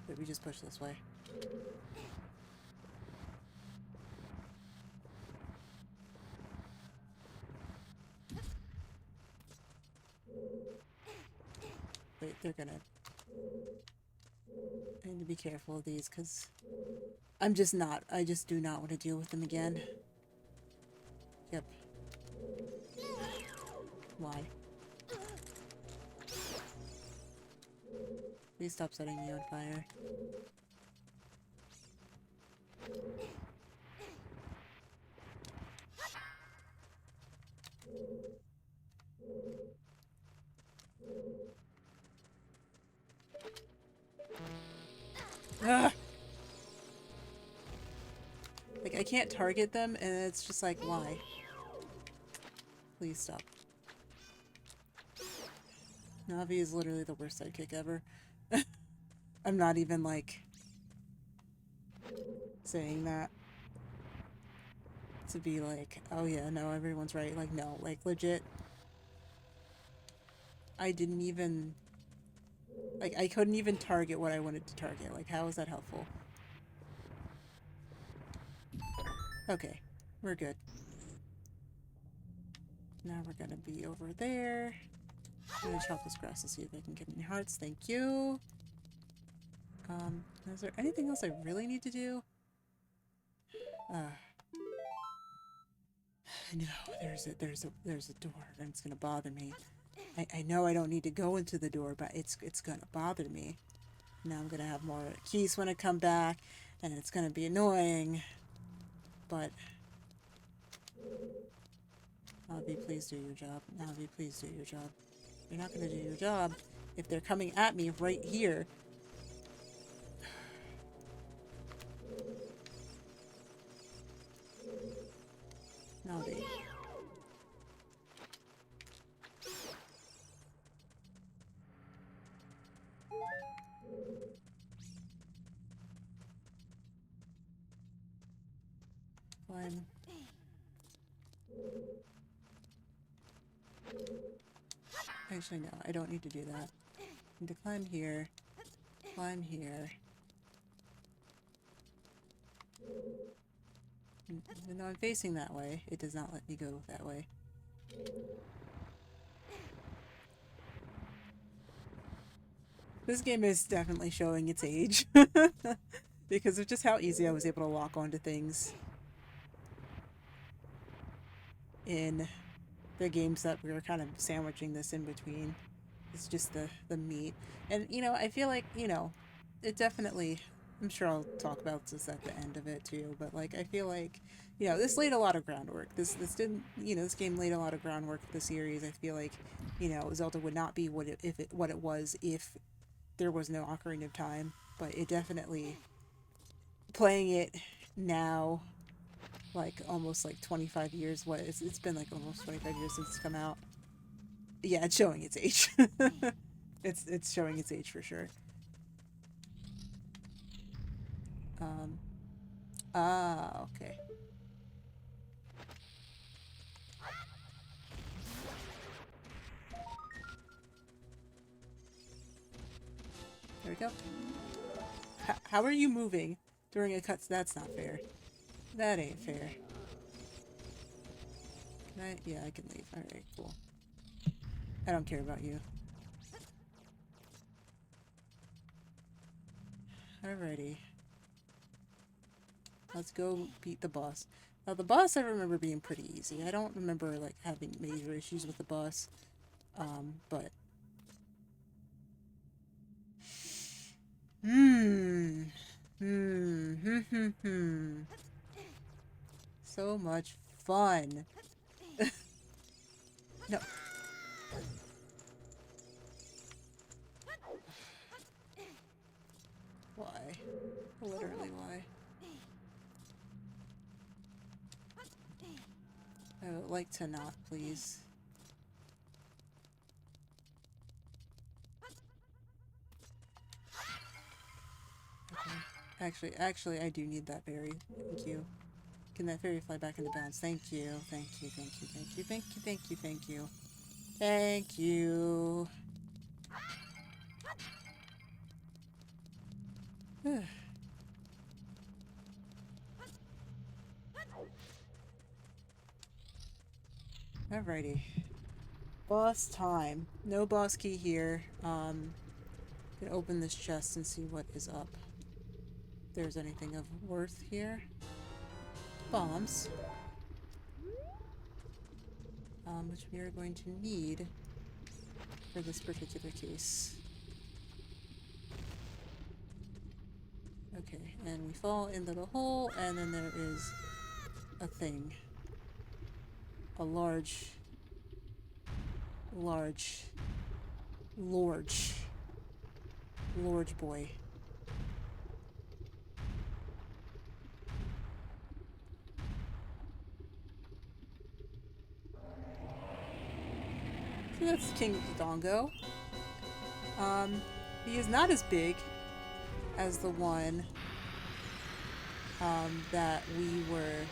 Wait, we just push this way. Wait, they're gonna... I need to be careful of these, because I just do not want to deal with them again. Yep. Why? Please stop setting me on fire. Ugh! Like, I can't target them, and it's just like, why? Please stop. Navi is literally the worst sidekick ever. I'm not even, like, saying that to be like, oh yeah, no, everyone's right. Like, no, like, legit. I didn't even... Like, I couldn't even target what I wanted to target. Like, how is that helpful? Okay, we're good. Now we're gonna be over there. I'm gonna chop this grass to see if I can get any hearts. Thank you. Is there anything else I really need to do? No, there's a door and it's gonna bother me. I know I don't need to go into the door, but it's gonna bother me. Now I'm gonna have more keys when I come back, and it's gonna be annoying. But Navi, please do your job. Navi, please do your job. You're not gonna do your job if they're coming at me right here. Navi. Fine. Actually, no, I don't need to do that. I need to climb here. Climb here. Even though I'm facing that way, it does not let me go that way. This game is definitely showing its age. Because of just how easy I was able to lock onto things in the games that we were kind of sandwiching this in between. It's just the meat. And, you know, I feel like, you know, it definitely... I'm sure I'll talk about this at the end of it too, but like I feel like, you know, this laid a lot of groundwork. This didn't, you know, this game laid a lot of groundwork for the series. I feel like, you know, Zelda would not be what it was if there was no Ocarina of Time, but it definitely, playing it now like almost like 25 years. What it's been like almost 25 years since it's come out. Yeah, it's showing its age. It's showing its age for sure. Um okay. There we go. How are you moving during a cut? That's not fair. That ain't fair. Can I? Yeah, I can leave. Alright, cool. I don't care about you. Alrighty. Let's go beat the boss. Now, the boss I remember being pretty easy. I don't remember, like, having major issues with the boss. But... So much fun. No. Why? Literally why? I would like to not, please. Okay. Actually, I do need that berry. Thank you. Can that fairy fly back into bounds? Thank you. Thank you, thank you, thank you, thank you, thank you, thank you. Thank you. Alrighty. Boss time. No boss key here. Can open this chest and see what is up. If there's anything of worth here. Bombs. Which we are going to need for this particular case. Okay, and we fall into the hole, and then there is a thing. A large boy. So that's King Dongo. He is not as big as the one that we were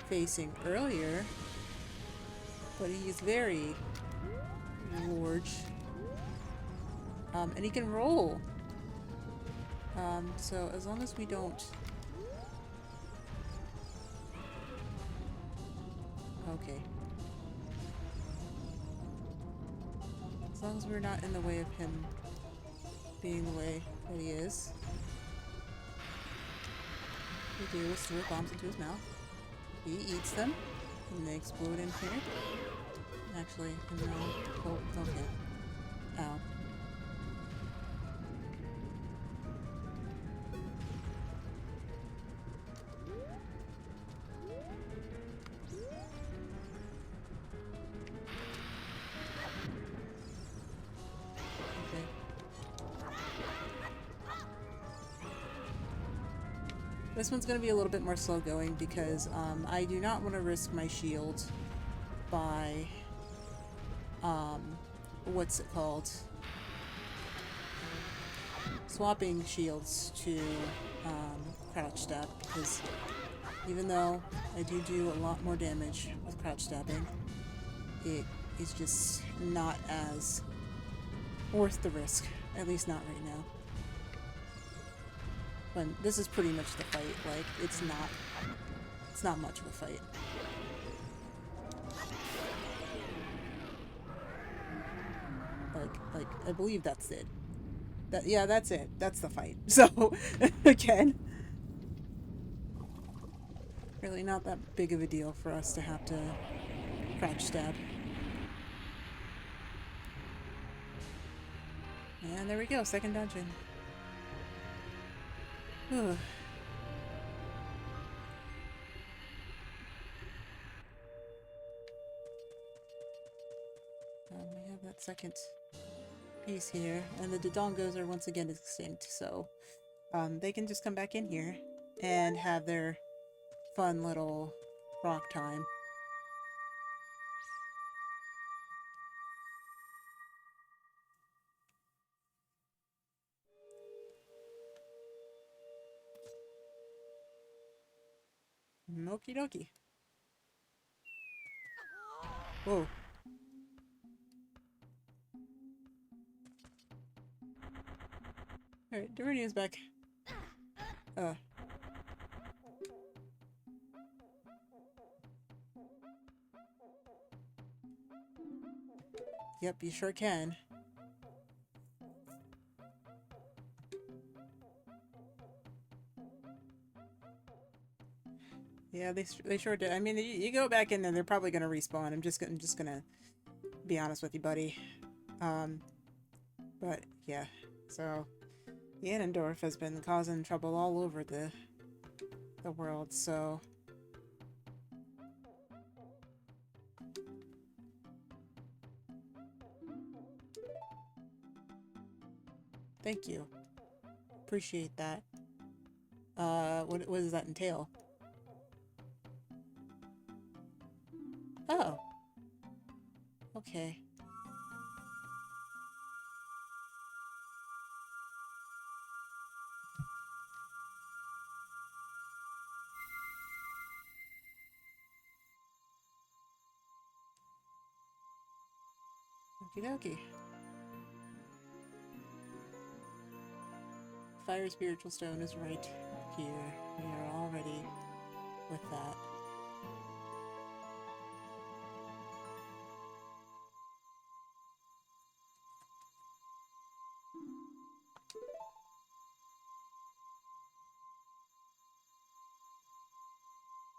facing earlier, but he is very large. And he can roll. So as long as we don't... Okay. As long as we're not in the way of him being the way that he is. What we do is throw bombs into his mouth. He eats them, and they explode in here. Actually, no. Oh, okay. Ow. This one's going to be a little bit more slow going because I do not want to risk my shield by, what's it called? Swapping shields to crouch stab, because even though I do a lot more damage with crouch stabbing, it is just not as worth the risk, at least not right now. When this is pretty much the fight, like, it's not much of a fight. Like, I believe that's it. Yeah, that's it. That's the fight. So, again, really not that big of a deal for us to have to crouch stab. And there we go, second dungeon. Ugh. We have that second piece here, and the Dodongos are once again extinct, so they can just come back in here and have their fun little rock time. Okie dokie. Whoa. Alright, Dorinia's back. Yep, you sure can. Yeah, they sure did. I mean, you go back in there, they're probably gonna respawn. I'm just gonna be honest with you, buddy. But yeah, so Ganondorf has been causing trouble all over the world. So thank you, appreciate that. What does that entail? Oh, okay. Okie dokie. Fire Spiritual Stone is right here. We are all ready with that.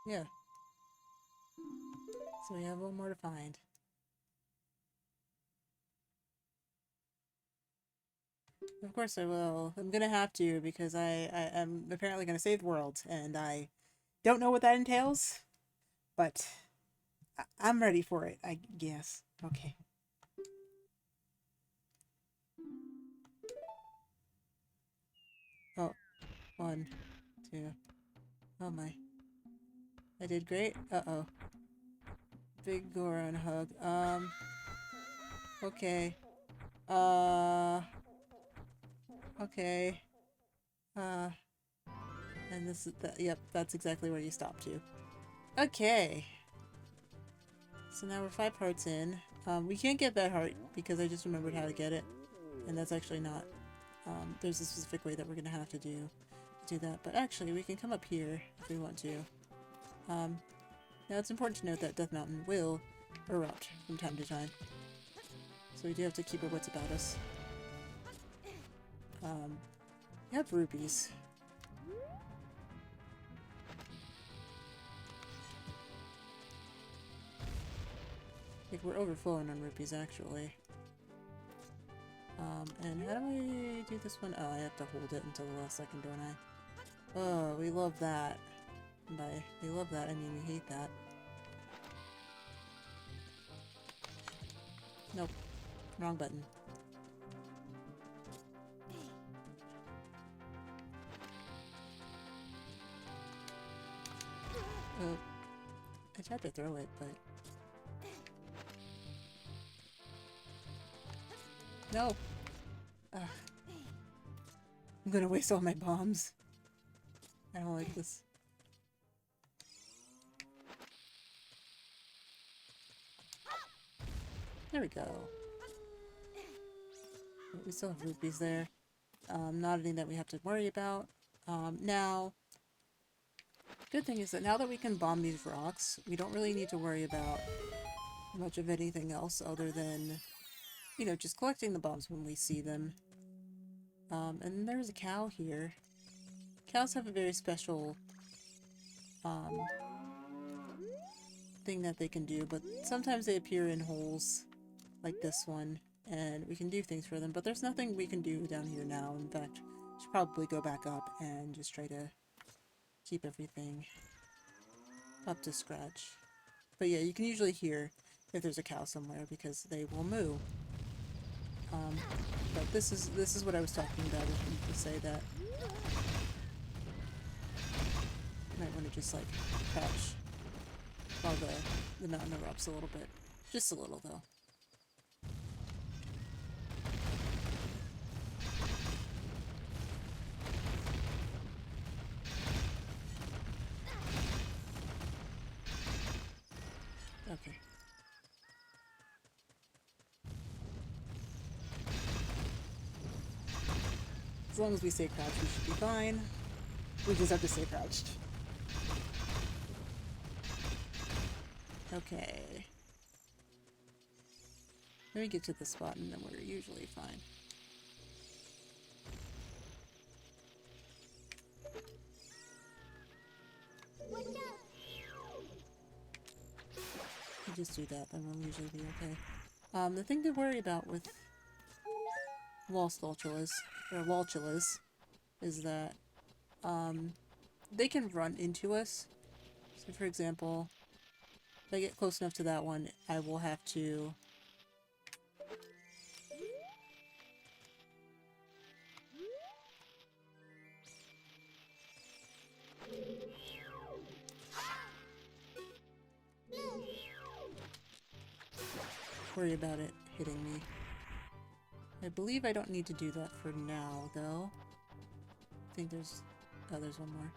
Yeah. So we have one more to find. Of course I will. I'm gonna have to because I am apparently gonna save the world, and I don't know what that entails, but I'm ready for it, I guess. Okay. Oh, 1, 2. Oh my. I did great. Uh-oh. Big Goron hug. Okay. Okay. And this is yep, that's exactly where you stop to. Okay. So now we're 5 hearts in. We can't get that heart because I just remembered how to get it. And that's actually not, there's a specific way that we're gonna have to do that. But actually, we can come up here if we want to. Now it's important to note that Death Mountain will erupt from time to time. So we do have to keep our wits about us. We have rupees. I think we're overflowing on rupees, actually. And how do I do this one? Oh, I have to hold it until the last second, don't I? Oh, we love that. And by we love that, I mean we hate that. Nope. Wrong button. I tried to throw it, but... No! Ugh. I'm gonna waste all my bombs. I don't like this. There we go. We still have rupees there. Not anything that we have to worry about. Now, good thing is that now that we can bomb these rocks, we don't really need to worry about much of anything else other than, you know, just collecting the bombs when we see them. And there's a cow here. Cows have a very special thing that they can do, but sometimes they appear in holes like this one, and we can do things for them, but there's nothing we can do down here now. In fact, we should probably go back up and just try to keep everything up to scratch. But yeah, you can usually hear if there's a cow somewhere because they will moo. But this is what I was talking about, if you could say that. You might want to just like crouch while the mountain erupts a little bit. Just a little, though. Okay. As long as we stay crouched, we should be fine. We just have to stay crouched. Okay. Let me get to the spot and then we're usually fine. You just do that, then we'll usually be okay. The thing to worry about with Waltzulas is that they can run into us. So for example, if I get close enough to that one, I will have to worry about it hitting me. I believe I don't need to do that for now, though. I think there's... oh, there's one more.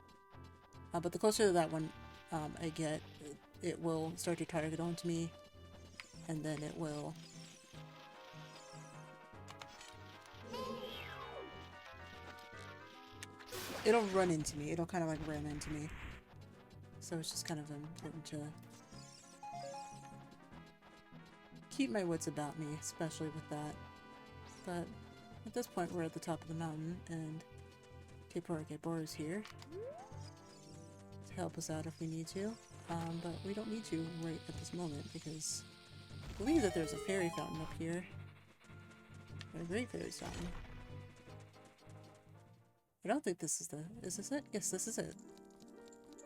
But the closer to that one I get, it will start to target onto me, and then it will... it'll run into me. It'll kind of like ram into me. So it's just kind of important to keep my wits about me, especially with that. But at this point, we're at the top of the mountain, and Gebor is here to help us out if we need to. But we don't need to right at this moment, because I believe that there's a fairy fountain up here. A great fairy fountain. I don't think this is the... is this it? Yes, this is it.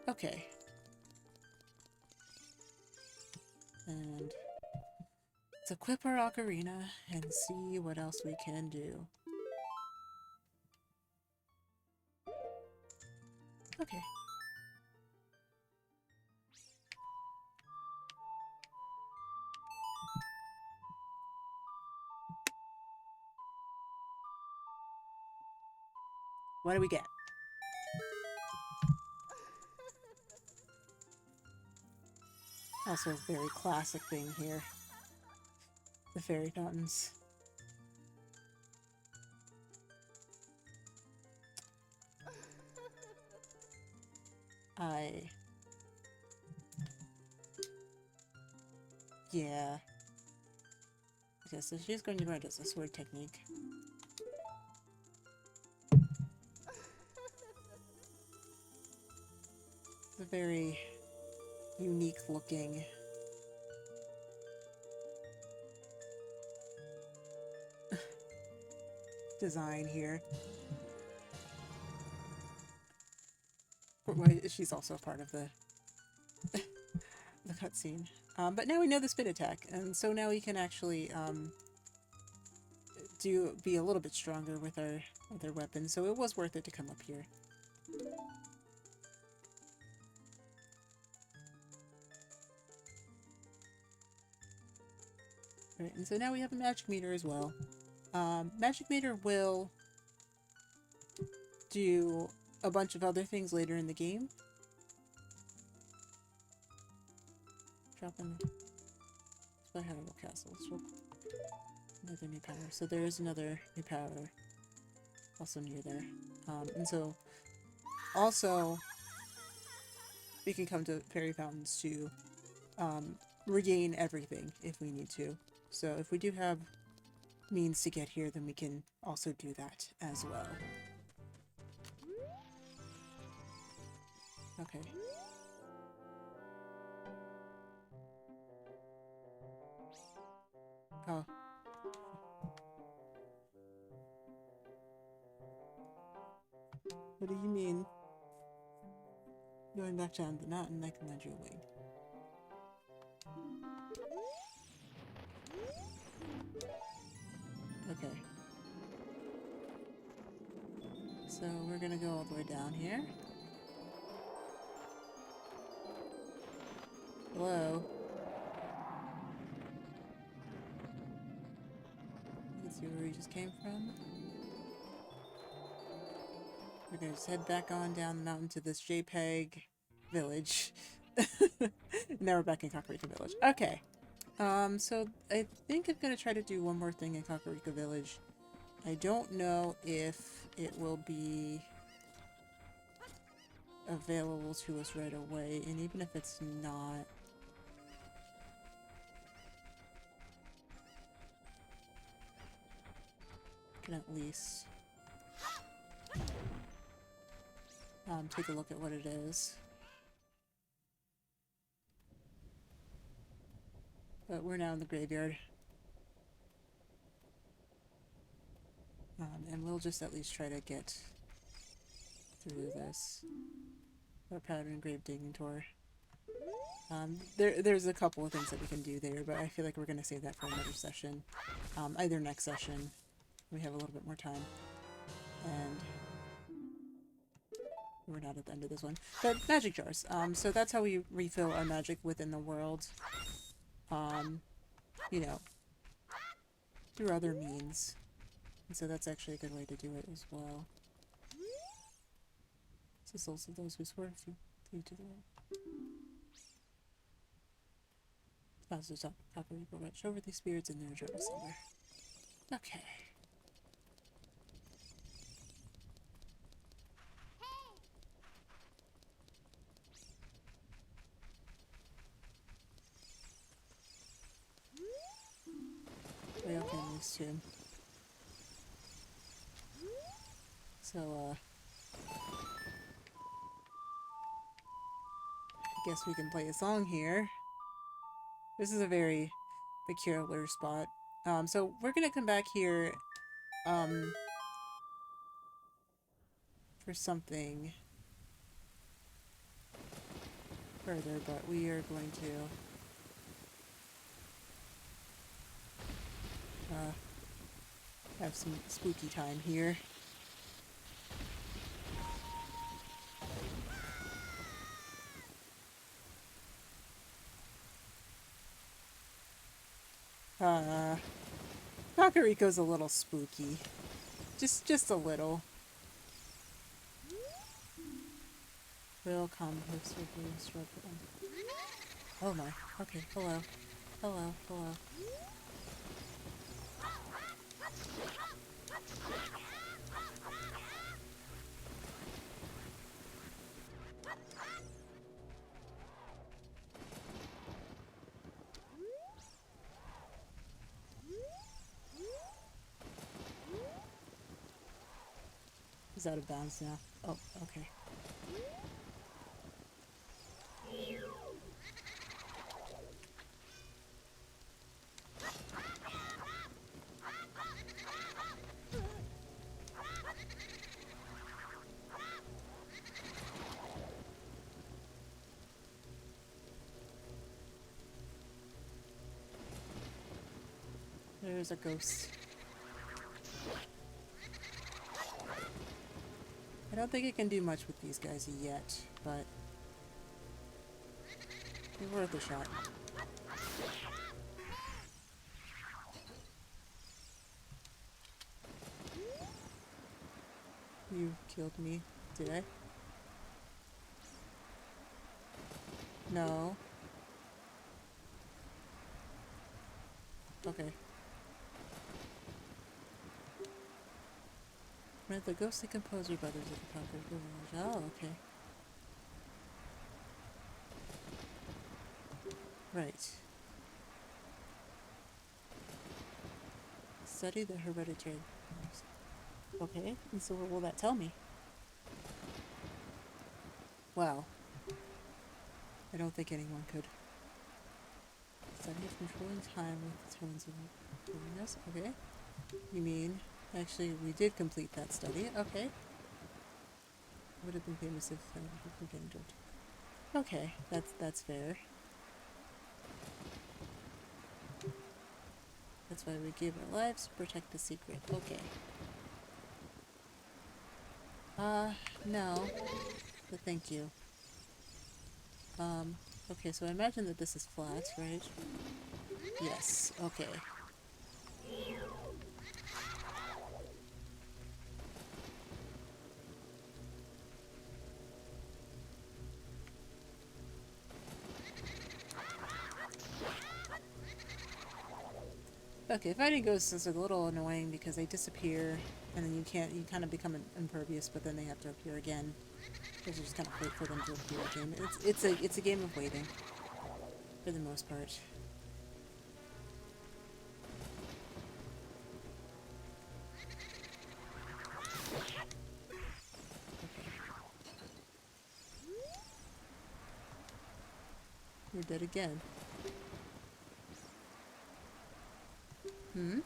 Okay. And let's equip our Ocarina and see what else we can do. Okay. What do we get? Also a very classic thing here. The fairy fountains. Yeah. Okay, so she's going to learn as a sword technique. It's a very unique looking design here. She's also a part of the the cutscene. But now we know the spin attack, and so now we can actually be a little bit stronger with our weapons. So it was worth it to come up here. Right, and so now we have a magic meter as well. Magic meter will do a bunch of other things later in the game. Drop in Spyhyrule Castle. Another new power. So there is another new power also near there. And so also we can come to fairy fountains to regain everything if we need to. So if we do have means to get here, then we can also do that as well. Okay. Oh. What do you mean? Going back down the mountain, I can lend you a wing. Okay. So we're gonna go all the way down here. Hello? You can see where we just came from. We're gonna just head back on down the mountain to this JPEG village. Now we're back in Kakariko Village. Okay. So I think I'm gonna try to do one more thing in Kakariko Village. I don't know if it will be available to us right away, and even if it's not, I can at least take a look at what it is. But we're now in the graveyard. And we'll just at least try to get through this. Our pattern grave digging tour. There's a couple of things that we can do there, but I feel like we're going to save that for another session. Either next session. We have a little bit more time. And we're not at the end of this one. But magic jars. So that's how we refill our magic within the world. You know, through other means. And so that's actually a good way to do it as well. It's the souls of those who swerve through to the world. Spouses talk Kakariko watch over these spirits in their journal somewhere. Okay. Real families too. So, I guess we can play a song here. This is a very peculiar spot. So we're gonna come back here, for something further, but we are going to, have some spooky time here. Kakariko's a little spooky. Just a little. Will come with struggle. Oh my. Okay, hello. Hello, hello. He's out of bounds now. Oh, okay. There's a ghost. I don't think it can do much with these guys yet, but it's worth a shot. You killed me. Did I? No. Okay. Right, the ghostly composer brothers of the conquered village. Oh, okay. Right. Study the hereditary. Okay, and so what will that tell me? Wow. I don't think anyone could. Study of controlling time with the tones of holiness. Okay. You mean, actually, we did complete that study. Okay. Would have been famous if we getting dirt. Okay, that's fair. That's why we give our lives to protect the secret. Okay. No. But thank you. Okay, so I imagine that this is flat, right? Yes, okay. Okay, fighting ghosts is a little annoying because they disappear and then you kind of become impervious, but then they have to appear again. You just kind of wait for them to appear again. It's a game of waiting for the most part. Okay. You're dead again. Hmm?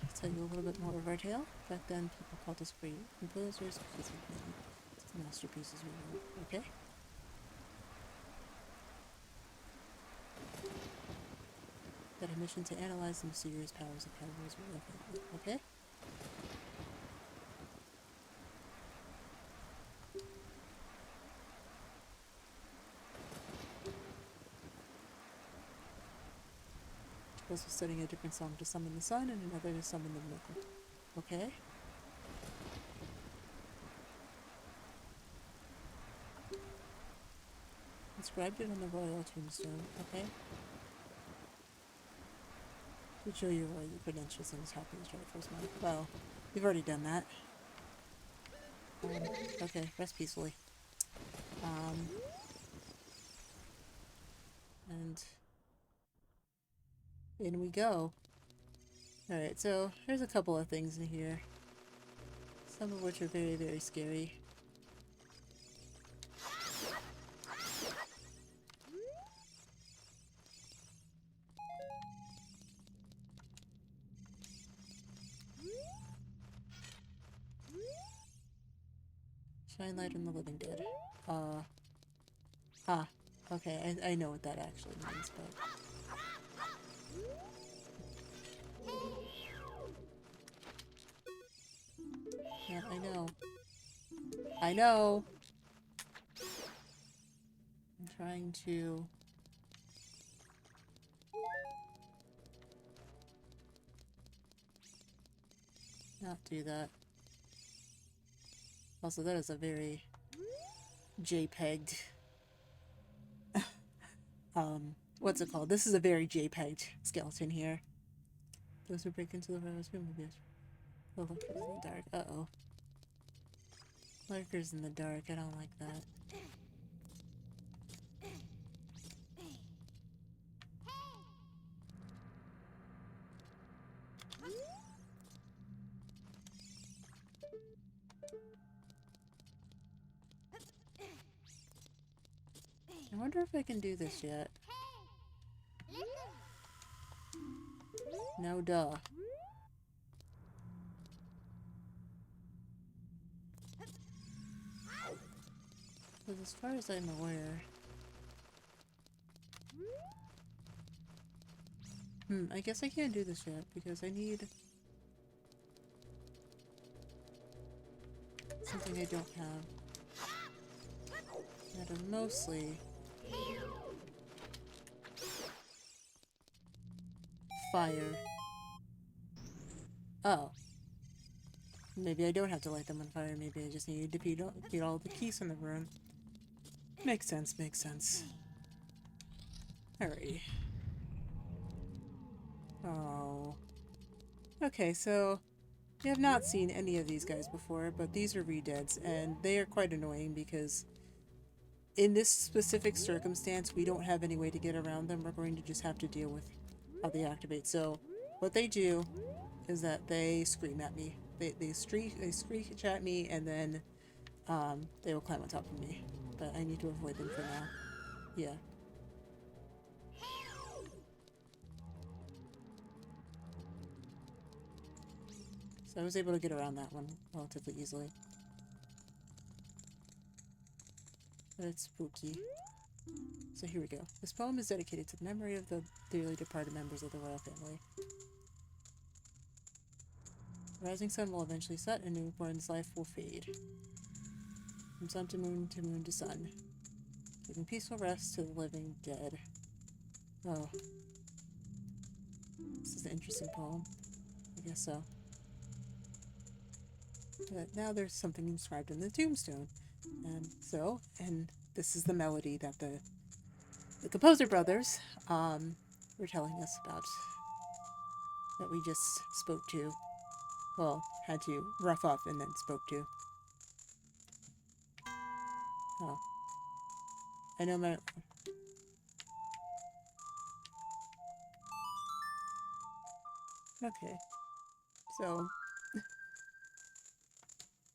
I'll tell you a little bit more of our tale. Back then, people called us great composers because we made masterpieces we wrote. Okay? That a mission to analyze the mysterious powers of powers we love. Okay? Also studying a different song to summon the sun and another to summon the moon. Okay? Inscribed it on the royal tombstone. Okay? To show your royal credentials and is happy to try to force mine. Well, we've already done that. Okay, rest peacefully. And in we go. Alright, so there's a couple of things in here. Some of which are very, very scary. Shine light on the living dead. Okay, I know what that actually means, but... Yeah, I know. I know! I'm trying to... not do that. Also, that is a very JPEG'd... what's it called? This is a very JPEG'd skeleton here. Those who break into the royal room will be... Oh, look, it's in the dark. Uh-oh. Lurkers in the dark. I don't like that. I wonder if I can do this yet. No duh. Because as far as I'm aware... I guess I can't do this yet, because I need... something I don't have. That are mostly... fire. Oh. Maybe I don't have to light them on fire, maybe I just need to beat all the keys in the room. Makes sense, makes sense. Alrighty. Oh. Okay, so... I have not seen any of these guys before, but these are re-deads, and they are quite annoying because in this specific circumstance, we don't have any way to get around them. We're going to just have to deal with how they activate. So, what they do is that they scream at me. They screech at me, and then they will climb on top of me. But I need to avoid them for now. Yeah. So I was able to get around that one relatively easily. But it's spooky. So here we go. This poem is dedicated to the memory of the dearly departed members of the royal family. The rising sun will eventually set and newborn's life will fade. From sun to moon to sun. Giving peaceful rest to the living dead. Oh. This is an interesting poem. I guess so. But now there's something inscribed in the tombstone. And this is the melody that the composer brothers were telling us about. That we just spoke to. Well, had to rough up and then spoke to. Oh. I know my... Okay. So...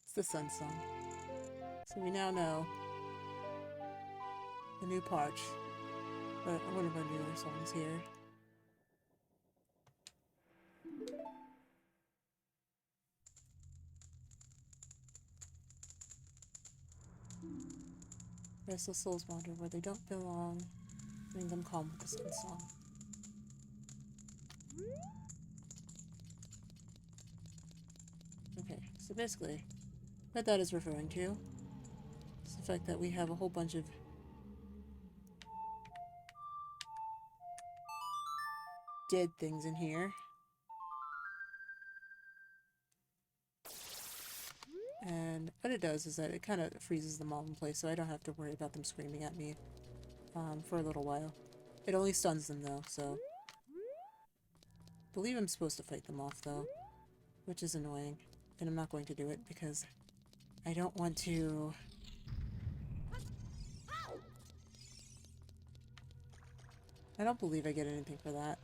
it's the Sun Song. So we now know the new part. But one of our newer songs here. Restless souls wander where they don't belong, bring them calm with the Sun Song. Okay, so basically, what that is referring to is the fact that we have a whole bunch of dead things in here. And what it does is that it kind of freezes them all in place, so I don't have to worry about them screaming at me for a little while. It only stuns them, though, so... I believe I'm supposed to fight them off, though, which is annoying. And I'm not going to do it because I don't want to... I don't believe I get anything for that.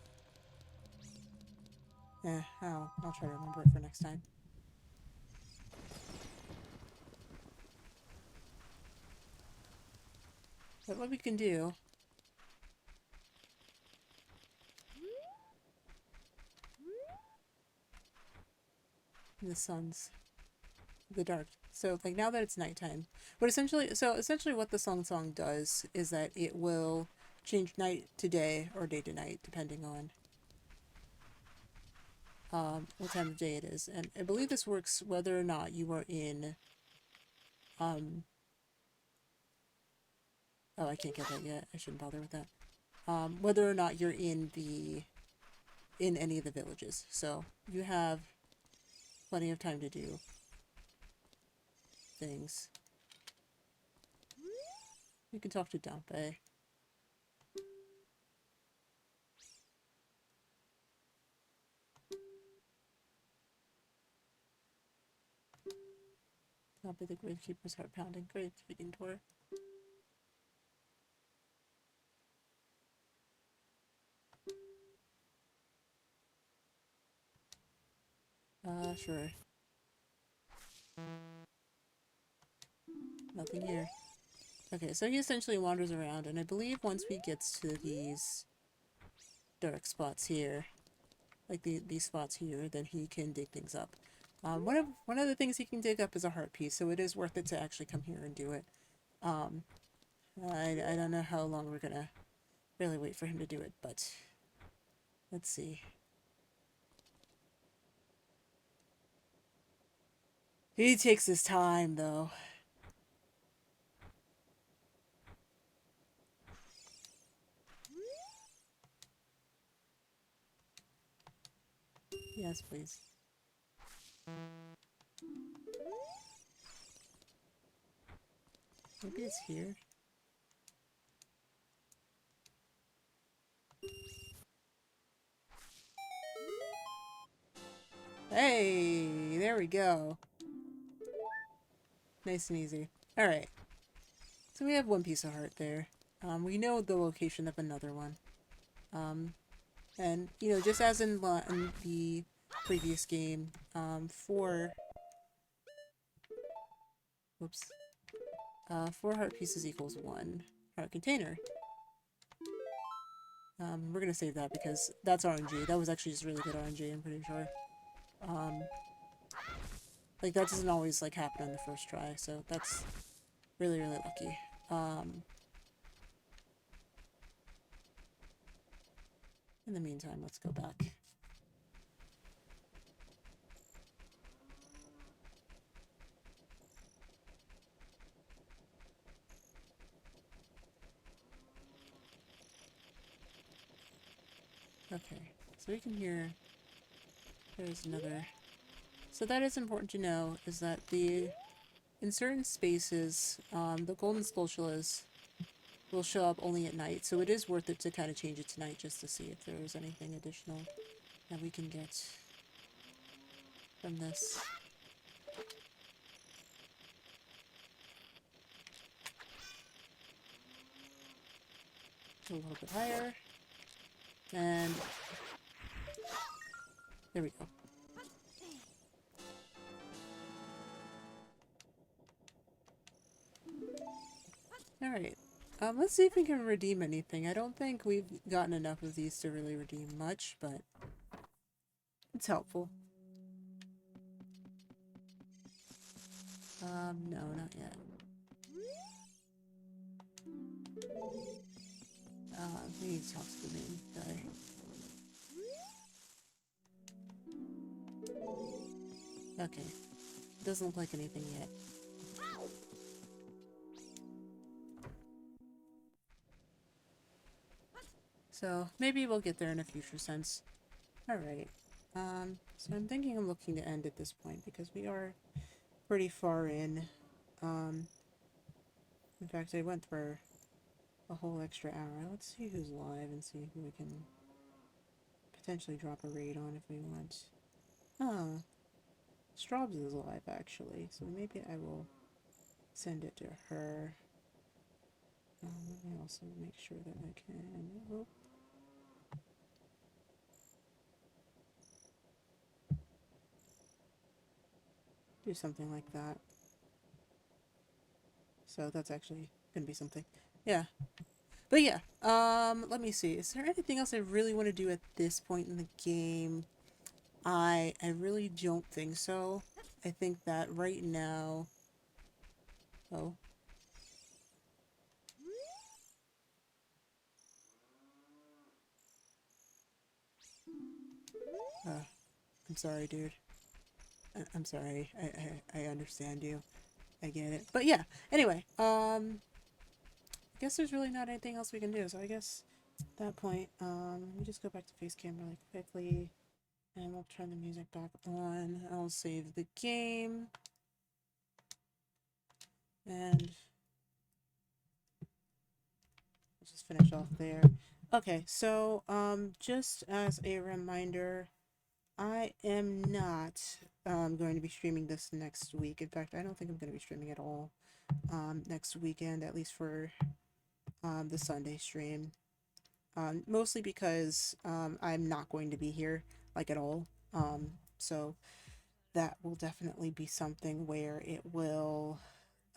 I'll try to remember it for next time. But what we can do... in the sun's... the dark. So, like, now that it's nighttime... essentially what the song does is that it will change night to day or day to night, depending on what time of day it is. And I believe this works whether or not you are in... oh, I can't get that yet. I shouldn't bother with that. Whether or not you're in any of the villages. So, you have plenty of time to do things. You can talk to Dampe. Dampe the Gravekeeper's heart pounding. Great speaking to her. Sure. Nothing here. Okay, so he essentially wanders around, and I believe once we get to these dark spots here, like these spots here, then he can dig things up. One of the things he can dig up is a heart piece, so it is worth it to actually come here and do it. I don't know how long we're gonna really wait for him to do it, but let's see. He takes his time, though. Yes, please. Maybe it's here. Hey, there we go. Nice and easy. Alright. So we have one piece of heart there. We know the location of another one. And, you know, just as in the previous game, four heart pieces equals one heart container. We're gonna save that because that's RNG. That was actually just really good RNG, I'm pretty sure. Like, that doesn't always, like, happen on the first try, so that's really, really lucky. In the meantime, let's go back. Okay, so we can hear there's another. So that is important to know, is that in certain spaces, the golden sculptures will show up only at night, so it is worth it to kind of change it tonight just to see if there is anything additional that we can get from this. A little bit higher. And there we go. Alright. Let's see if we can redeem anything. I don't think we've gotten enough of these to really redeem much, but it's helpful. No, not yet. We need to talk to the main guy. Okay. Doesn't look like anything yet. So, maybe we'll get there in a future sense. Alright. So I'm thinking I'm looking to end at this point because we are pretty far in. In fact, I went for a whole extra hour. Let's see who's live and see who we can potentially drop a raid on if we want. Ah, Straubs is live actually, so maybe I will send it to her. Let me also make sure that I can. Oh. Do something like that. So that's actually gonna be something. Yeah. But yeah, let me see. Is there anything else I really want to do at this point in the game? I really don't think so. I think that right now... Oh. I'm sorry, dude. I'm sorry. I understand you. I get it. But yeah, anyway, I guess there's really not anything else we can do. So I guess at that point, let me just go back to face cam really quickly. And we'll turn the music back on. I'll save the game. And we'll just finish off there. Okay, so just as a reminder, I am not going to be streaming this next week. In fact, I don't think I'm going to be streaming at all next weekend, at least for the Sunday stream. Mostly because I'm not going to be here, like, at all. So that will definitely be something where it will,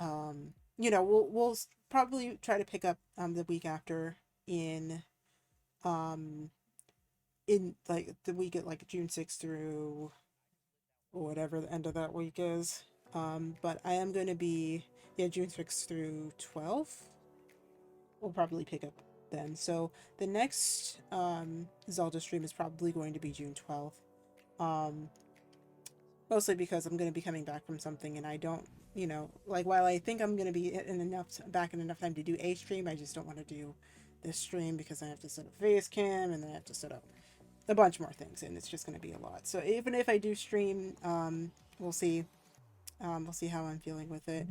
you know, we'll probably try to pick up the week after in like the week at like June 6th through whatever the end of that week is. But I am going to be, yeah, June 6th through 12th. We'll probably pick up then. So the next Zelda stream is probably going to be June 12th. Mostly because I'm going to be coming back from something and I don't, you know, like, while I think I'm going to be back in enough time to do a stream, I just don't want to do this stream because I have to set up face cam and then I have to set up a bunch more things and it's just going to be a lot. So even if I do stream, we'll see. We'll see how I'm feeling with it.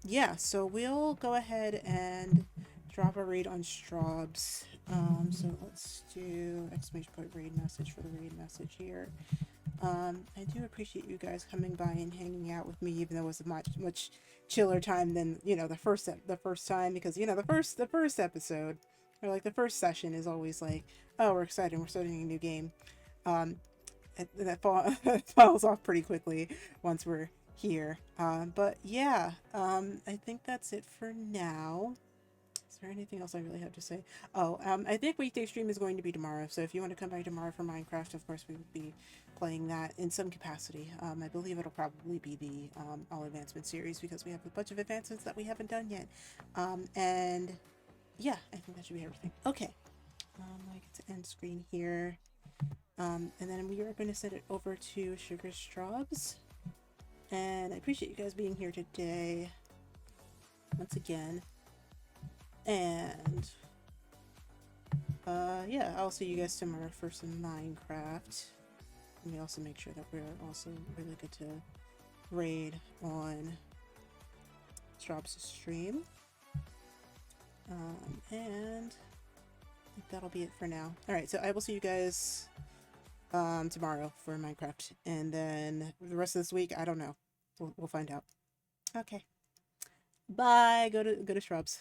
Yeah, so we'll go ahead and drop a raid on Straubs. So let's do exclamation point raid message for the raid message here. I do appreciate you guys coming by and hanging out with me, even though it was a much chiller time than, you know, the first time, because, you know, the first episode, or like the first session, is always like, oh, we're excited, we're starting a new game. That falls off pretty quickly once we're here. But yeah, I think that's it for now. Is there anything else I really have to say? Oh, I think weekday stream is going to be tomorrow. So if you want to come by tomorrow for Minecraft, of course we would be playing that in some capacity. I believe it'll probably be the All Advancement series because we have a bunch of advancements that we haven't done yet. And yeah, I think that should be everything. Okay. I get to end screen here. And then we are going to send it over to Sugar Straubs. And I appreciate you guys being here today once again. And yeah, I'll see you guys tomorrow for some Minecraft. Let me also make sure that we're also really good to raid on Straub's stream. And I think that'll be it for now. Alright, so I will see you guys tomorrow for Minecraft. And then the rest of this week, I don't know. We'll find out. Okay. Bye. Go to Straub's.